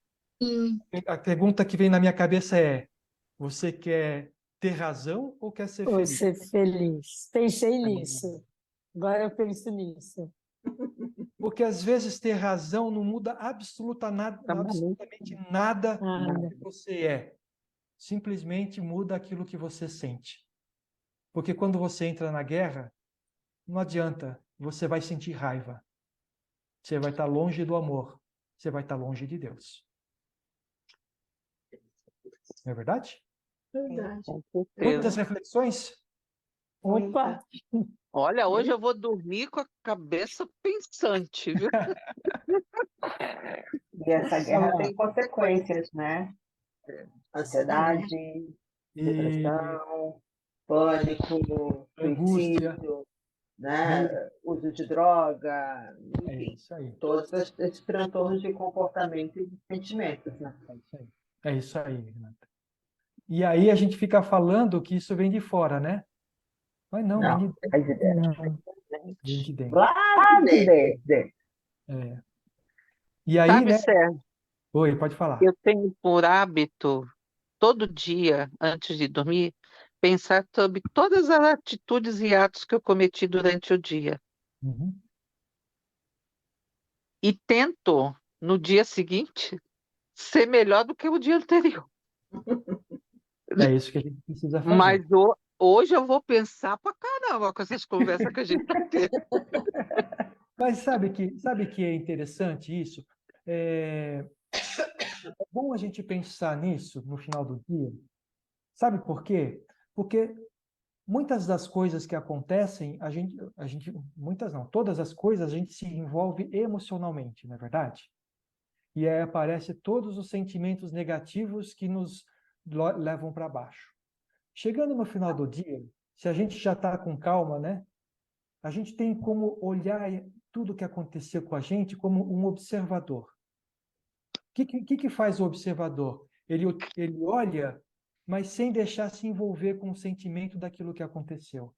A pergunta que vem na minha cabeça é: você quer ter razão ou quer ser Ou feliz? ser feliz. Pensei nisso. Agora eu penso nisso. Porque às vezes ter razão não muda absolutamente nada do que você é. Simplesmente muda aquilo que você sente. Porque quando você entra na guerra, não adianta, você vai sentir raiva. Você vai estar longe do amor. Você vai estar longe de Deus. Não é verdade? Verdade. Muitas reflexões? Opa! Olha, hoje eu vou dormir com a cabeça pensante, viu? E essa guerra tem consequências, né? Ansiedade, depressão, pânico, angústia, suicídio, né? Uso de droga, enfim, todos esses transtornos de comportamento e de sentimentos, né? É isso aí, Renata. E aí a gente fica falando que isso vem de fora, né? Mas não, vem de dentro. Vem de dentro. Lá de dentro. É. E aí, Sabe, né? Sérgio? Oi, pode falar. Eu tenho por hábito, todo dia, antes de dormir, pensar sobre todas as atitudes e atos que eu cometi durante o dia. Uhum. E tento, no dia seguinte, ser melhor do que o dia anterior. É isso que a gente precisa fazer. Mas hoje eu vou pensar pra caramba com essas conversas que a gente está tendo. Mas sabe que é interessante isso? É bom a gente pensar nisso no final do dia. Sabe por quê? Porque muitas das coisas que acontecem, muitas não, todas as coisas a gente se envolve emocionalmente, não é verdade? E aí aparecem todos os sentimentos negativos que nos levam para baixo. Chegando no final do dia, se a gente já está com calma, né? A gente tem como olhar tudo que aconteceu com a gente como um observador. O que faz o observador? Ele olha, mas sem deixar se envolver com o sentimento daquilo que aconteceu.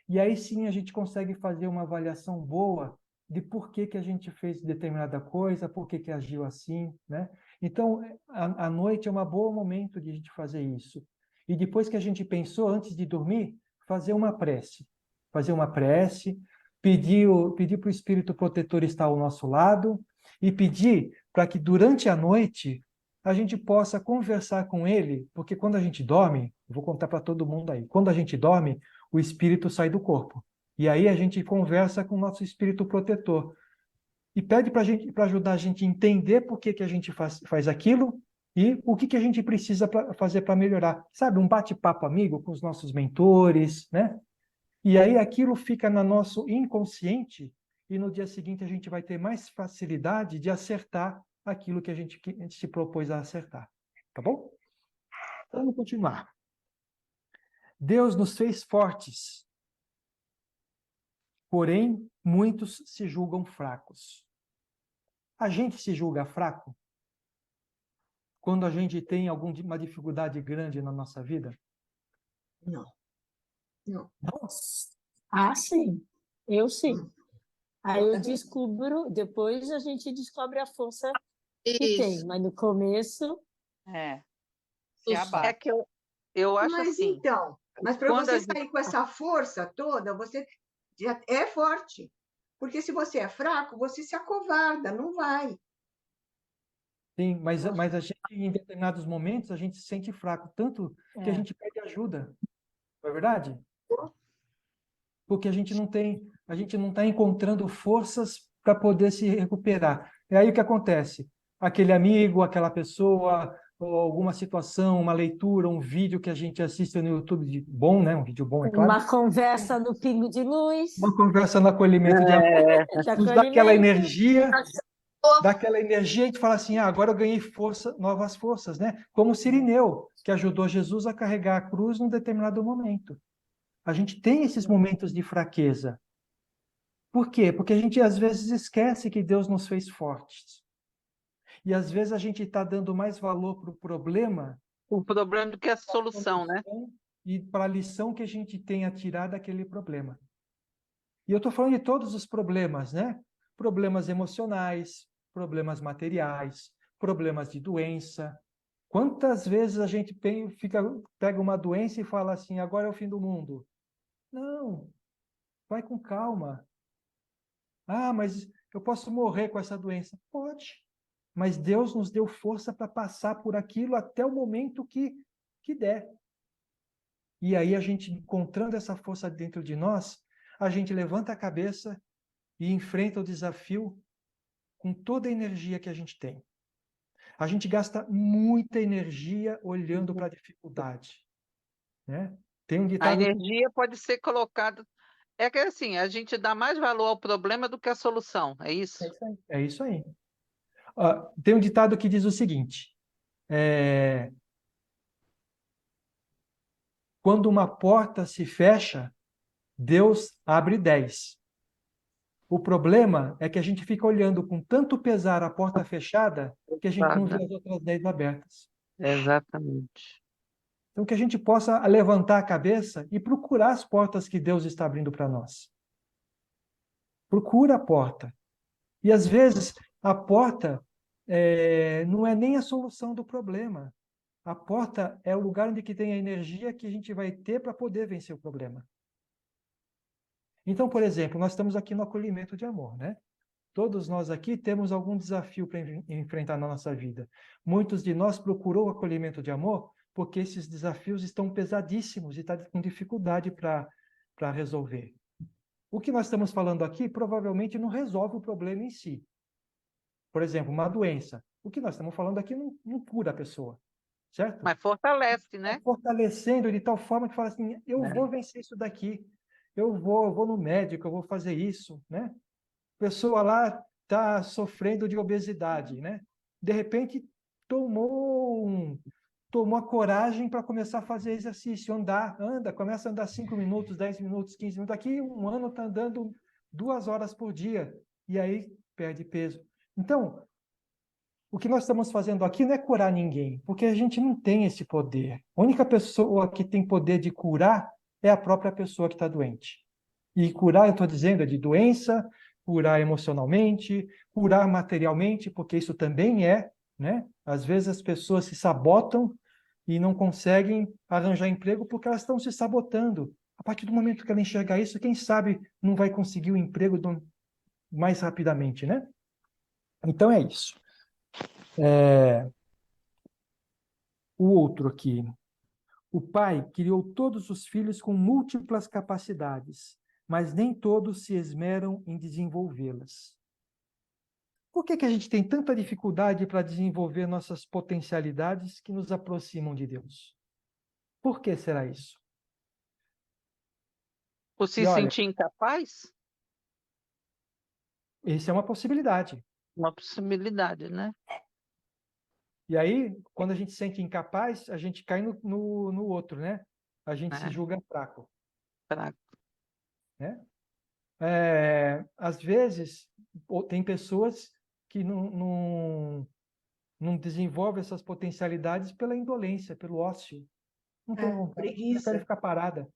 E aí sim a gente consegue fazer uma avaliação boa de por que a gente fez determinada coisa, por que agiu assim, né? Então, a noite é um bom momento de a gente fazer isso. E depois que a gente pensou, antes de dormir, fazer uma prece. Fazer uma prece, pedir para o Espírito Protetor estar ao nosso lado e pedir para que durante a noite a gente possa conversar com ele, porque quando a gente dorme, vou contar para todo mundo aí, quando a gente dorme, o espírito sai do corpo. E aí a gente conversa com o nosso espírito protetor. E pede para ajudar a gente a entender por que a gente faz aquilo e o que a gente precisa fazer para melhorar. Sabe, um bate-papo amigo com os nossos mentores, né? E aí aquilo fica no nosso inconsciente e no dia seguinte a gente vai ter mais facilidade de acertar aquilo que a gente se propôs a acertar. Tá bom? Então, vamos continuar. Deus nos fez fortes, porém, muitos se julgam fracos. A gente se julga fraco quando a gente tem alguma dificuldade grande na nossa vida? Não. Não. Não? Ah, sim. Eu sim. Aí eu descubro, depois a gente descobre a força que tem, mas no começo... É que eu acho mas assim... Então, mas para você sair com essa força toda, você já é forte. Porque se você é fraco, você se acovarda, não vai. Sim, mas a gente, em determinados momentos, a gente se sente fraco, tanto que a É. gente pede ajuda. Não é verdade? Porque a gente não está encontrando forças para poder se recuperar. E aí o que acontece? Aquele amigo, aquela pessoa, ou alguma situação, uma leitura, um vídeo que a gente assiste no YouTube, bom, né? Um vídeo bom, é claro. Uma conversa no Pingo de Luz, Uma conversa no acolhimento de amor, de nos dá aquela acolhimento. energia, a gente fala assim, agora eu ganhei força, novas forças, né? Como o Cirineu, que ajudou Jesus a carregar a cruz num determinado momento. A gente tem esses momentos de fraqueza. Por quê? Porque a gente às vezes esquece que Deus nos fez fortes. E às vezes a gente está dando mais valor para o problema O problema do que a solução, né? e para a lição que a gente tem a tirar daquele problema. E eu estou falando de todos os problemas, né? Problemas emocionais, problemas materiais, problemas de doença. Quantas vezes a gente pega uma doença e fala assim, agora é o fim do mundo? Não, vai com calma. Ah, mas eu posso morrer com essa doença? Pode. Mas Deus nos deu força para passar por aquilo até o momento que der. E aí a gente, encontrando essa força dentro de nós, a gente levanta a cabeça e enfrenta o desafio com toda a energia que a gente tem. A gente gasta muita energia olhando para a dificuldade, né? Tem um A ditado... energia pode ser colocada. É que assim, a gente dá mais valor ao problema do que à solução, é isso? É isso aí. É isso aí. Tem um ditado que diz o seguinte: quando uma porta se fecha, Deus abre 10. O problema é que a gente fica olhando com tanto pesar a porta fechada que a gente não vê Nada. as outras 10 abertas. Exatamente. Então, que a gente possa levantar a cabeça e procurar as portas que Deus está abrindo para nós. Procura a porta. E, às vezes, a porta não é nem a solução do problema. A porta é o lugar onde que tem a energia que a gente vai ter para poder vencer o problema. Então, por exemplo, nós estamos aqui no acolhimento de amor, né? Todos nós aqui temos algum desafio para enfrentar na nossa vida. Muitos de nós procurou o acolhimento de amor porque esses desafios estão pesadíssimos e está com dificuldade para resolver. O que nós estamos falando aqui provavelmente não resolve o problema em si. Por exemplo, uma doença. O que nós estamos falando aqui não cura a pessoa, certo? Mas fortalece, né? Fortalecendo de tal forma que fala assim, eu vou vencer isso daqui, eu vou no médico, eu vou fazer isso, né? A pessoa lá está sofrendo de obesidade, né? De repente tomou a coragem para começar a fazer exercício, começa a andar 5 minutos, 10 minutos, 15 minutos. Daqui um ano está andando 2 horas por dia e aí perde peso. Então, o que nós estamos fazendo aqui não é curar ninguém, porque a gente não tem esse poder. A única pessoa que tem poder de curar é a própria pessoa que está doente. E curar, eu estou dizendo, é de doença, curar emocionalmente, curar materialmente, porque isso também é, né? Às vezes as pessoas se sabotam e não conseguem arranjar emprego porque elas estão se sabotando. A partir do momento que ela enxerga isso, quem sabe não vai conseguir o emprego mais rapidamente, né? Então é isso. O outro aqui. O pai criou todos os filhos com múltiplas capacidades, mas nem todos se esmeram em desenvolvê-las. Por que a gente tem tanta dificuldade para desenvolver nossas potencialidades que nos aproximam de Deus? Por que será isso? Por se E olha, sentir incapaz? essa é uma possibilidade. Uma possibilidade, né? E aí, quando a gente se sente incapaz, a gente cai no outro, né? A gente se julga fraco. Fraco. Né? Às vezes, tem pessoas que não desenvolvem essas potencialidades pela indolência, pelo ócio. Não tem vontade, prefere ficar parada.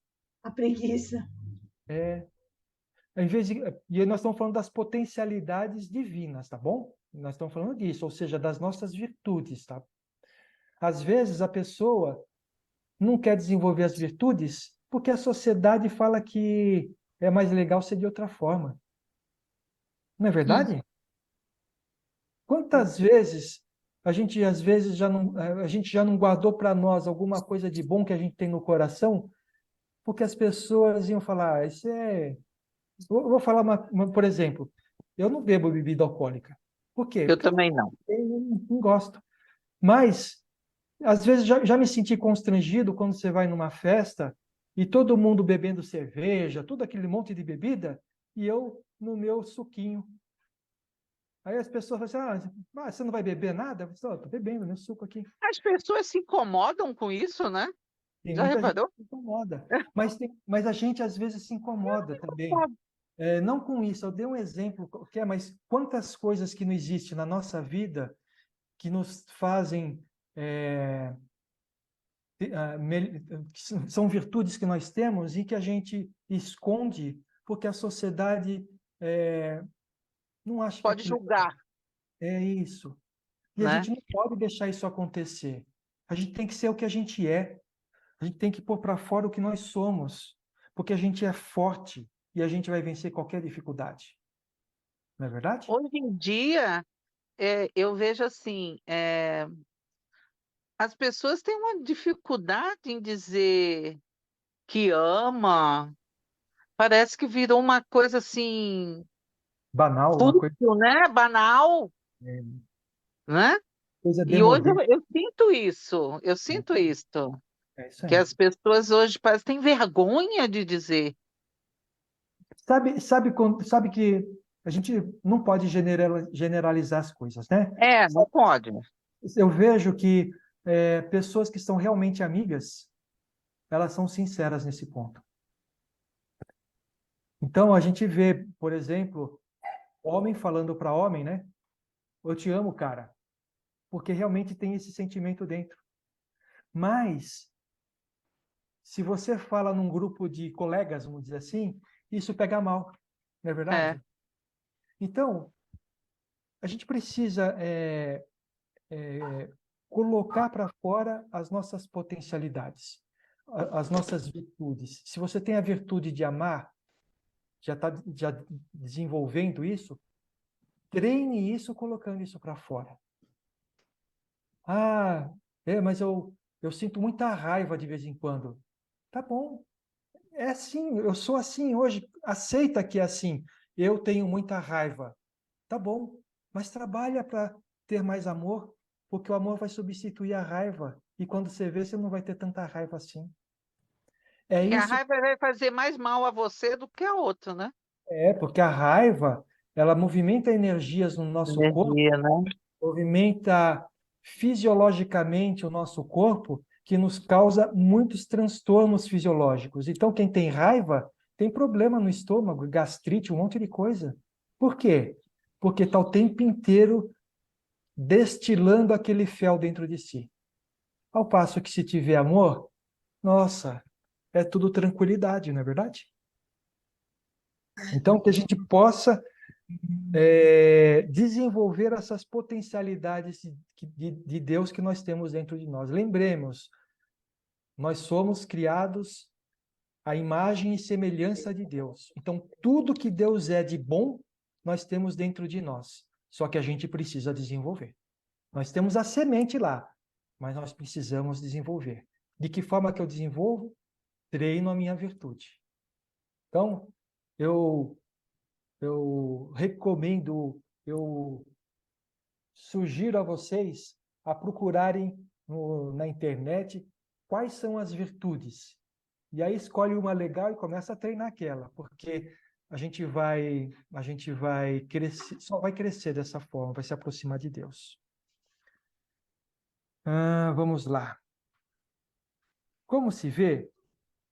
A preguiça. E aí nós estamos falando das potencialidades divinas, tá bom? Nós estamos falando disso, ou seja, das nossas virtudes, tá? Às vezes a pessoa não quer desenvolver as virtudes porque a sociedade fala que é mais legal ser de outra forma. Não é verdade? Quantas vezes a gente às vezes a gente já não guardou para nós alguma coisa de bom que a gente tem no coração, porque as pessoas iam falar, isso é. Eu vou falar por exemplo, eu não bebo bebida alcoólica. Por quê? Eu Porque também não. eu não gosto. Mas às vezes já me senti constrangido quando você vai numa festa e todo mundo bebendo cerveja, todo aquele monte de bebida, e eu no meu suquinho. Aí as pessoas falam assim, você não vai beber nada? Eu falo, estou bebendo meu suco aqui. As pessoas se incomodam com isso, né? Tem Já muita gente reparou? que se incomoda. Mas a gente às vezes se incomoda também. Não com isso, eu dei um exemplo qualquer, mas quantas coisas que não existem na nossa vida que nos fazem... que são virtudes que nós temos e que a gente esconde porque a sociedade não acha que Pode aquilo julgar, é isso. E a né? gente não pode deixar isso acontecer. A gente tem que ser o que a gente é. A gente tem que pôr para fora o que nós somos, porque a gente é forte e a gente vai vencer qualquer dificuldade. Não é verdade? Hoje em dia, eu vejo assim, as pessoas têm uma dificuldade em dizer que ama. Parece que virou uma coisa assim, Banal, uma coisa, fútil, né? Banal, é, né? coisa E hoje demodê. eu sinto isso, É isso que aí. as pessoas hoje parecem têm vergonha de dizer. Sabe que a gente não pode generalizar as coisas, né? Não pode. Eu vejo que pessoas que são realmente amigas, elas são sinceras nesse ponto. Então, a gente vê, por exemplo, homem falando para homem, né? Eu te amo, cara, porque realmente tem esse sentimento dentro. Mas, se você fala num grupo de colegas, vamos dizer assim, isso pega mal, não é É. verdade? Então, a gente precisa colocar para fora as nossas potencialidades, as nossas virtudes. Se você tem a virtude de amar, já está desenvolvendo isso, treine isso colocando isso para fora. Mas eu sinto muita raiva de vez em quando. Tá bom, é assim, eu sou assim hoje, aceita que é assim. Eu tenho muita raiva. Tá bom, mas trabalha para ter mais amor, porque o amor vai substituir a raiva. E quando você vê, você não vai ter tanta raiva assim. É E a isso, raiva vai fazer mais mal a você do que a outra, né? porque a raiva, ela movimenta energias no nosso corpo, Energia, né? movimenta fisiologicamente o nosso corpo, que nos causa muitos transtornos fisiológicos. Então, quem tem raiva tem problema no estômago, gastrite, um monte de coisa. Por quê? Porque está o tempo inteiro destilando aquele fel dentro de si. Ao passo que se tiver amor, nossa, é tudo tranquilidade, não é verdade? Então, que a gente possa desenvolver essas potencialidades de Deus que nós temos dentro de nós. Lembremos, nós somos criados à imagem e semelhança de Deus. Então, tudo que Deus é de bom, nós temos dentro de nós. Só que a gente precisa desenvolver. Nós temos a semente lá, mas nós precisamos desenvolver. De que forma que eu desenvolvo? Treino a minha virtude. Então, eu recomendo, eu sugiro a vocês a procurarem na internet quais são as virtudes. E aí escolhe uma legal e começa a treinar aquela, porque a gente vai crescer, só vai crescer dessa forma, vai se aproximar de Deus. Vamos lá. Como se vê,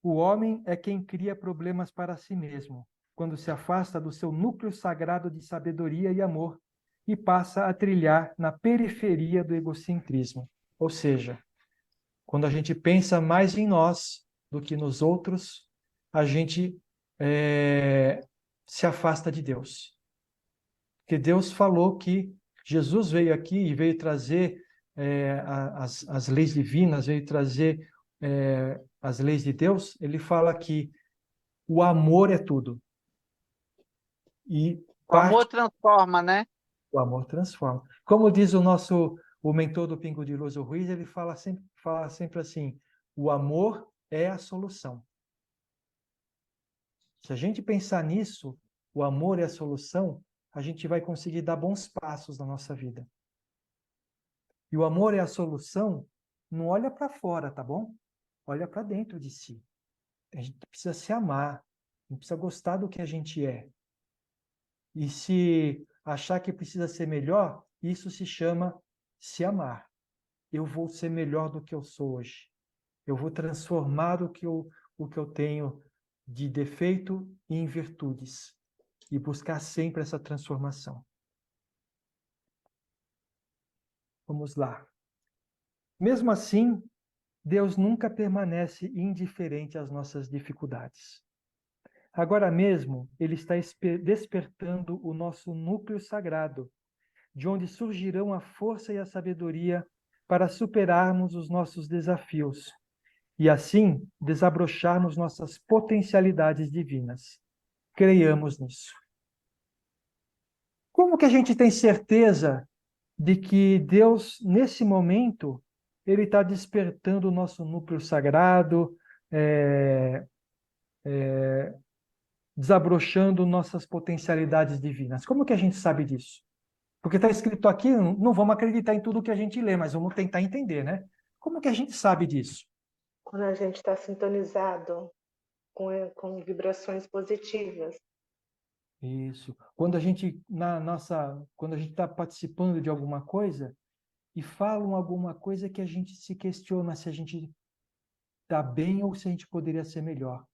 o homem é quem cria problemas para si mesmo, quando se afasta do seu núcleo sagrado de sabedoria e amor e passa a trilhar na periferia do egocentrismo. Ou seja, quando a gente pensa mais em nós do que nos outros, a gente se afasta de Deus. Porque Deus falou que Jesus veio aqui e veio trazer as leis divinas, veio trazer as leis de Deus. Ele fala que o amor é tudo. E O amor transforma, né? O amor transforma. Como diz o mentor do Pingo de Luz, o Ruiz, ele fala sempre assim, o amor é a solução. Se a gente pensar nisso, o amor é a solução, a gente vai conseguir dar bons passos na nossa vida. E o amor é a solução, não olha para fora, tá bom? Olha para dentro de si. A gente precisa se amar, a gente precisa gostar do que a gente é. E se achar que precisa ser melhor, isso se chama se amar. Eu vou ser melhor do que eu sou hoje. Eu vou transformar o que eu tenho de defeito em virtudes. E buscar sempre essa transformação. Vamos lá. Mesmo assim, Deus nunca permanece indiferente às nossas dificuldades. Agora mesmo, Ele está despertando o nosso núcleo sagrado, de onde surgirão a força e a sabedoria para superarmos os nossos desafios e, assim, desabrocharmos nossas potencialidades divinas. Creiamos nisso. Como que a gente tem certeza de que Deus, nesse momento, Ele está despertando o nosso núcleo sagrado, desabrochando nossas potencialidades divinas? Como que a gente sabe disso? Porque está escrito aqui, não vamos acreditar em tudo que a gente lê, mas vamos tentar entender, né? Como que a gente sabe disso? Quando a gente está sintonizado com vibrações positivas. Isso. Quando a gente quando a gente está participando de alguma coisa e falam alguma coisa que a gente se questiona se a gente está bem ou se a gente poderia ser melhor.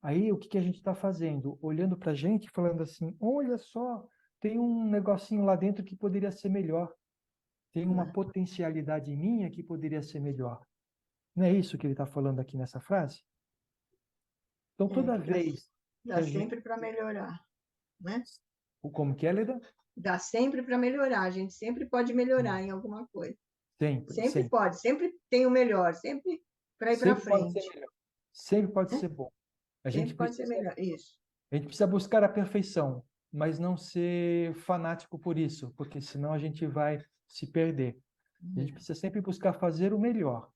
Aí o que a gente está fazendo? Olhando para a gente e falando assim, olha só, tem um negocinho lá dentro que poderia ser melhor. Tem uma potencialidade minha que poderia ser melhor. Não é isso que ele está falando aqui nessa frase? Então, toda vez... Dá sempre para melhorar, né? Como que é, Leda? Dá sempre para melhorar. A gente sempre pode melhorar em alguma coisa. Sempre pode. Sempre tem o melhor. Sempre para ir para frente. Pode ser melhor. Sempre pode ser bom. Sempre pode ser melhor. Isso. A gente precisa buscar a perfeição, mas não ser fanático por isso, porque senão a gente vai se perder. A gente precisa sempre buscar fazer o melhor,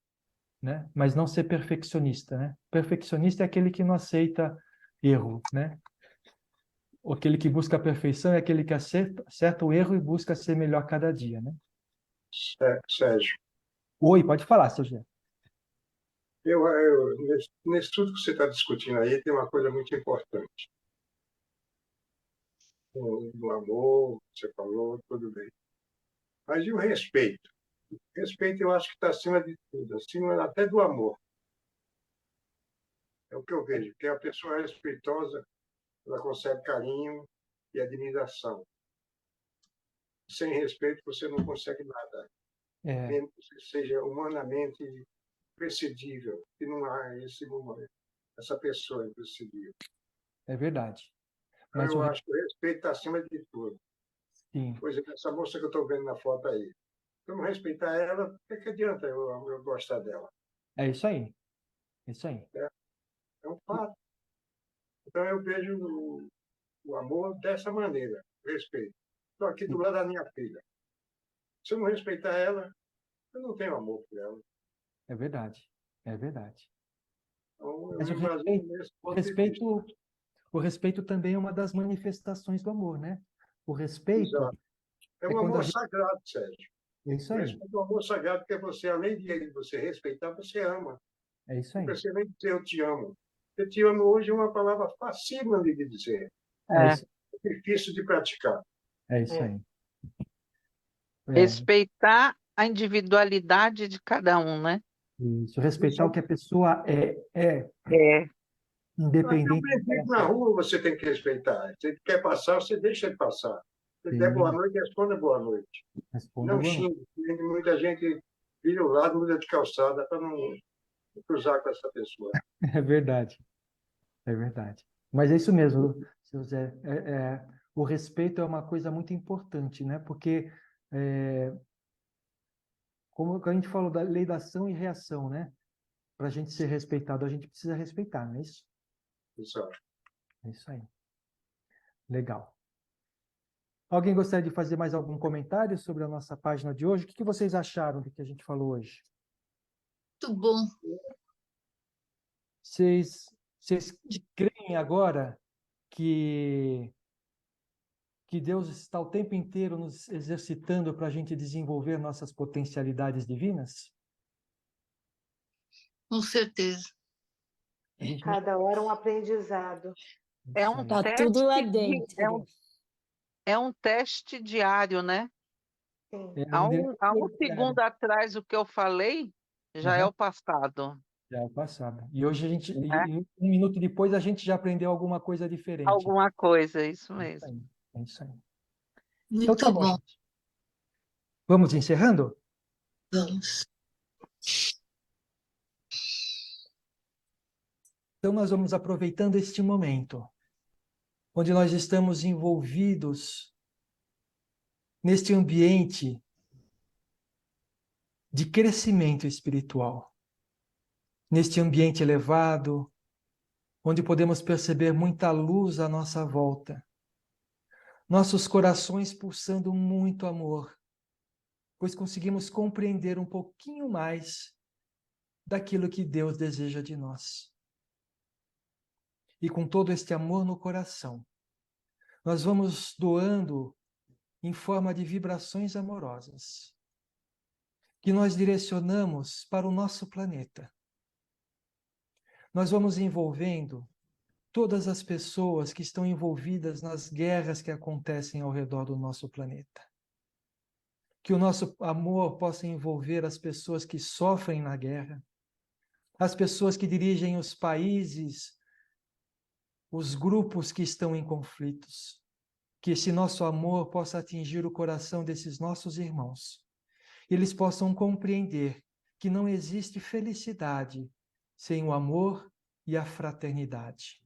né? Mas não ser perfeccionista, né? Perfeccionista é aquele que não aceita erro, né? Aquele que busca a perfeição é aquele que acerta o erro e busca ser melhor cada dia, né? Sérgio. Oi, pode falar, Sérgio. Nesse tudo que você está discutindo aí, tem uma coisa muito importante. O amor, você falou, tudo bem. Mas e o respeito? O respeito eu acho que está acima de tudo, acima até do amor. É o que eu vejo, porque a pessoa respeitosa, ela consegue carinho e admiração. Sem respeito, você não consegue nada. Mesmo que você seja humanamente imprescindível, que não há essa pessoa imprescindível. É verdade. Mas eu acho que o respeito está acima de tudo. Sim. Por exemplo, essa moça que eu estou vendo na foto aí. Se eu não respeitar ela, o que adianta eu gostar dela? É isso aí. Isso aí. É um fato. Então eu vejo o amor dessa maneira, o respeito. Estou aqui do lado da minha filha. Se eu não respeitar ela, eu não tenho amor por ela. É verdade. É verdade. Então, mas o respeito também é uma das manifestações do amor, né? O respeito... Exato. É um amor sagrado, Sérgio. É isso aí. É um amor sagrado, porque você, além de você respeitar, você ama. É isso aí. Não precisa nem dizer eu te amo. Eu te amo hoje é uma palavra facílima de dizer. É difícil de praticar. É isso aí. Respeitar a individualidade de cada um, né? Isso. Respeitar o que a pessoa é. Independente. Na rua você tem que respeitar. Se ele quer passar, você deixa ele passar. Se ele der boa noite, responda boa noite. Não xingue. Muita gente vira o lado, muda de calçada para não cruzar com essa pessoa. É verdade. É verdade. Mas é isso mesmo, seu Zé. O respeito é uma coisa muito importante, né? Porque, como a gente falou da lei da ação e reação, né? Para a gente ser respeitado, a gente precisa respeitar, não é isso? Exato. É isso aí. Legal. Alguém gostaria de fazer mais algum comentário sobre a nossa página de hoje? O que vocês acharam do que a gente falou hoje? Muito bom. Vocês creem agora que Deus está o tempo inteiro nos exercitando para a gente desenvolver nossas potencialidades divinas? Com certeza. Cada hora um aprendizado. É um Tá teste tudo lá dentro. é um teste diário, né? Sim. Há um segundo atrás, o que eu falei já é o passado. Já é o passado. E hoje a gente, Né? um minuto depois, a gente já aprendeu alguma coisa diferente. Alguma coisa, isso É isso mesmo. aí. É isso aí. Muito Então tá bom, bom. gente. Vamos encerrando? Vamos. Então nós vamos aproveitando este momento, onde nós estamos envolvidos neste ambiente de crescimento espiritual, neste ambiente elevado, onde podemos perceber muita luz à nossa volta, nossos corações pulsando muito amor, pois conseguimos compreender um pouquinho mais daquilo que Deus deseja de nós. E com todo este amor no coração, nós vamos doando em forma de vibrações amorosas, que nós direcionamos para o nosso planeta. Nós vamos envolvendo todas as pessoas que estão envolvidas nas guerras que acontecem ao redor do nosso planeta. Que o nosso amor possa envolver as pessoas que sofrem na guerra, as pessoas que dirigem os países, os grupos que estão em conflitos. Que esse nosso amor possa atingir o coração desses nossos irmãos. Eles possam compreender que não existe felicidade sem o amor e a fraternidade.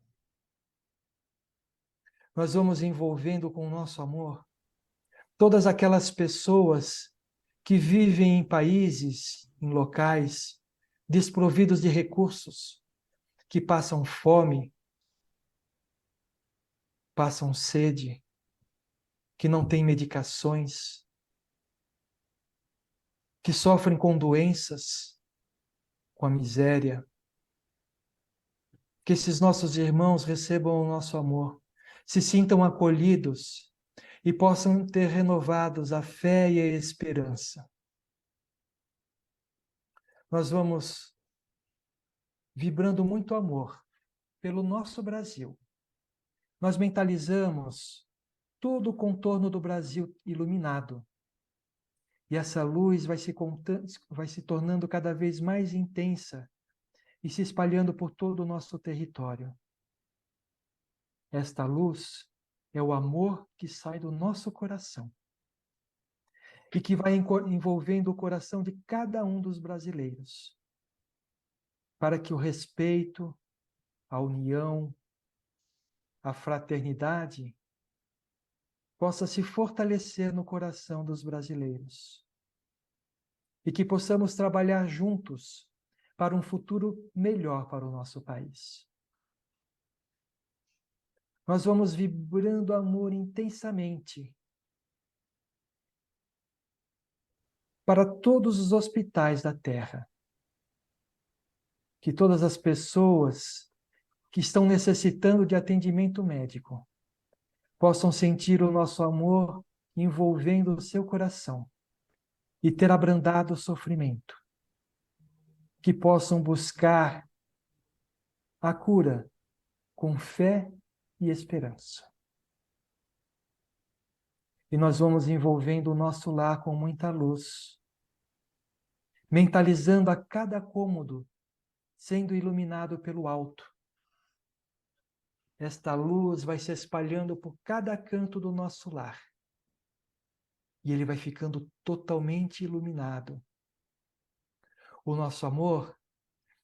Nós vamos envolvendo com o nosso amor todas aquelas pessoas que vivem em países, em locais desprovidos de recursos, que passam fome, passam sede, que não têm medicações, que sofrem com doenças, com a miséria. Que esses nossos irmãos recebam o nosso amor, se sintam acolhidos e possam ter renovados a fé e a esperança. Nós vamos vibrando muito amor pelo nosso Brasil. Nós mentalizamos todo o contorno do Brasil iluminado. E essa luz vai se tornando cada vez mais intensa e se espalhando por todo o nosso território. Esta luz é o amor que sai do nosso coração e que vai envolvendo o coração de cada um dos brasileiros, para que o respeito, a união, a fraternidade possa se fortalecer no coração dos brasileiros e que possamos trabalhar juntos para um futuro melhor para o nosso país. Nós vamos vibrando amor intensamente para todos os hospitais da Terra. Que todas as pessoas que estão necessitando de atendimento médico possam sentir o nosso amor envolvendo o seu coração e ter abrandado o sofrimento. Que possam buscar a cura com fé e esperança. E nós vamos envolvendo o nosso lar com muita luz, mentalizando a cada cômodo sendo iluminado pelo alto. Esta luz vai se espalhando por cada canto do nosso lar. E ele vai ficando totalmente iluminado. O nosso amor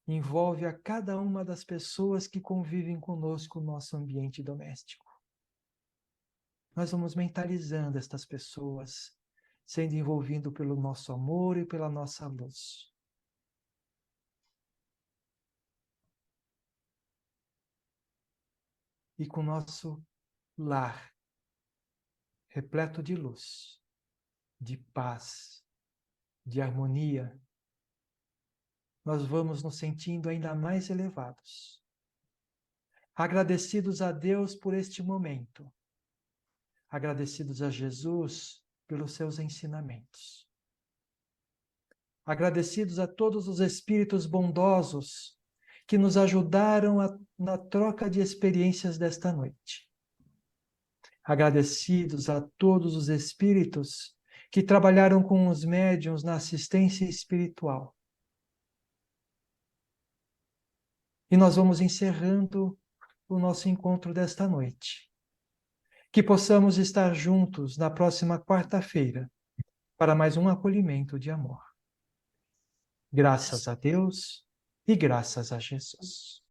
envolve a cada uma das pessoas que convivem conosco no nosso ambiente doméstico. Nós vamos mentalizando estas pessoas, sendo envolvido pelo nosso amor e pela nossa luz. E com o nosso lar repleto de luz, de paz, de harmonia, nós vamos nos sentindo ainda mais elevados. Agradecidos a Deus por este momento. Agradecidos a Jesus pelos seus ensinamentos. Agradecidos a todos os espíritos bondosos que nos ajudaram na troca de experiências desta noite. Agradecidos a todos os espíritos que trabalharam com os médiuns na assistência espiritual. E nós vamos encerrando o nosso encontro desta noite. Que possamos estar juntos na próxima quarta-feira para mais um acolhimento de amor. Graças a Deus e graças a Jesus.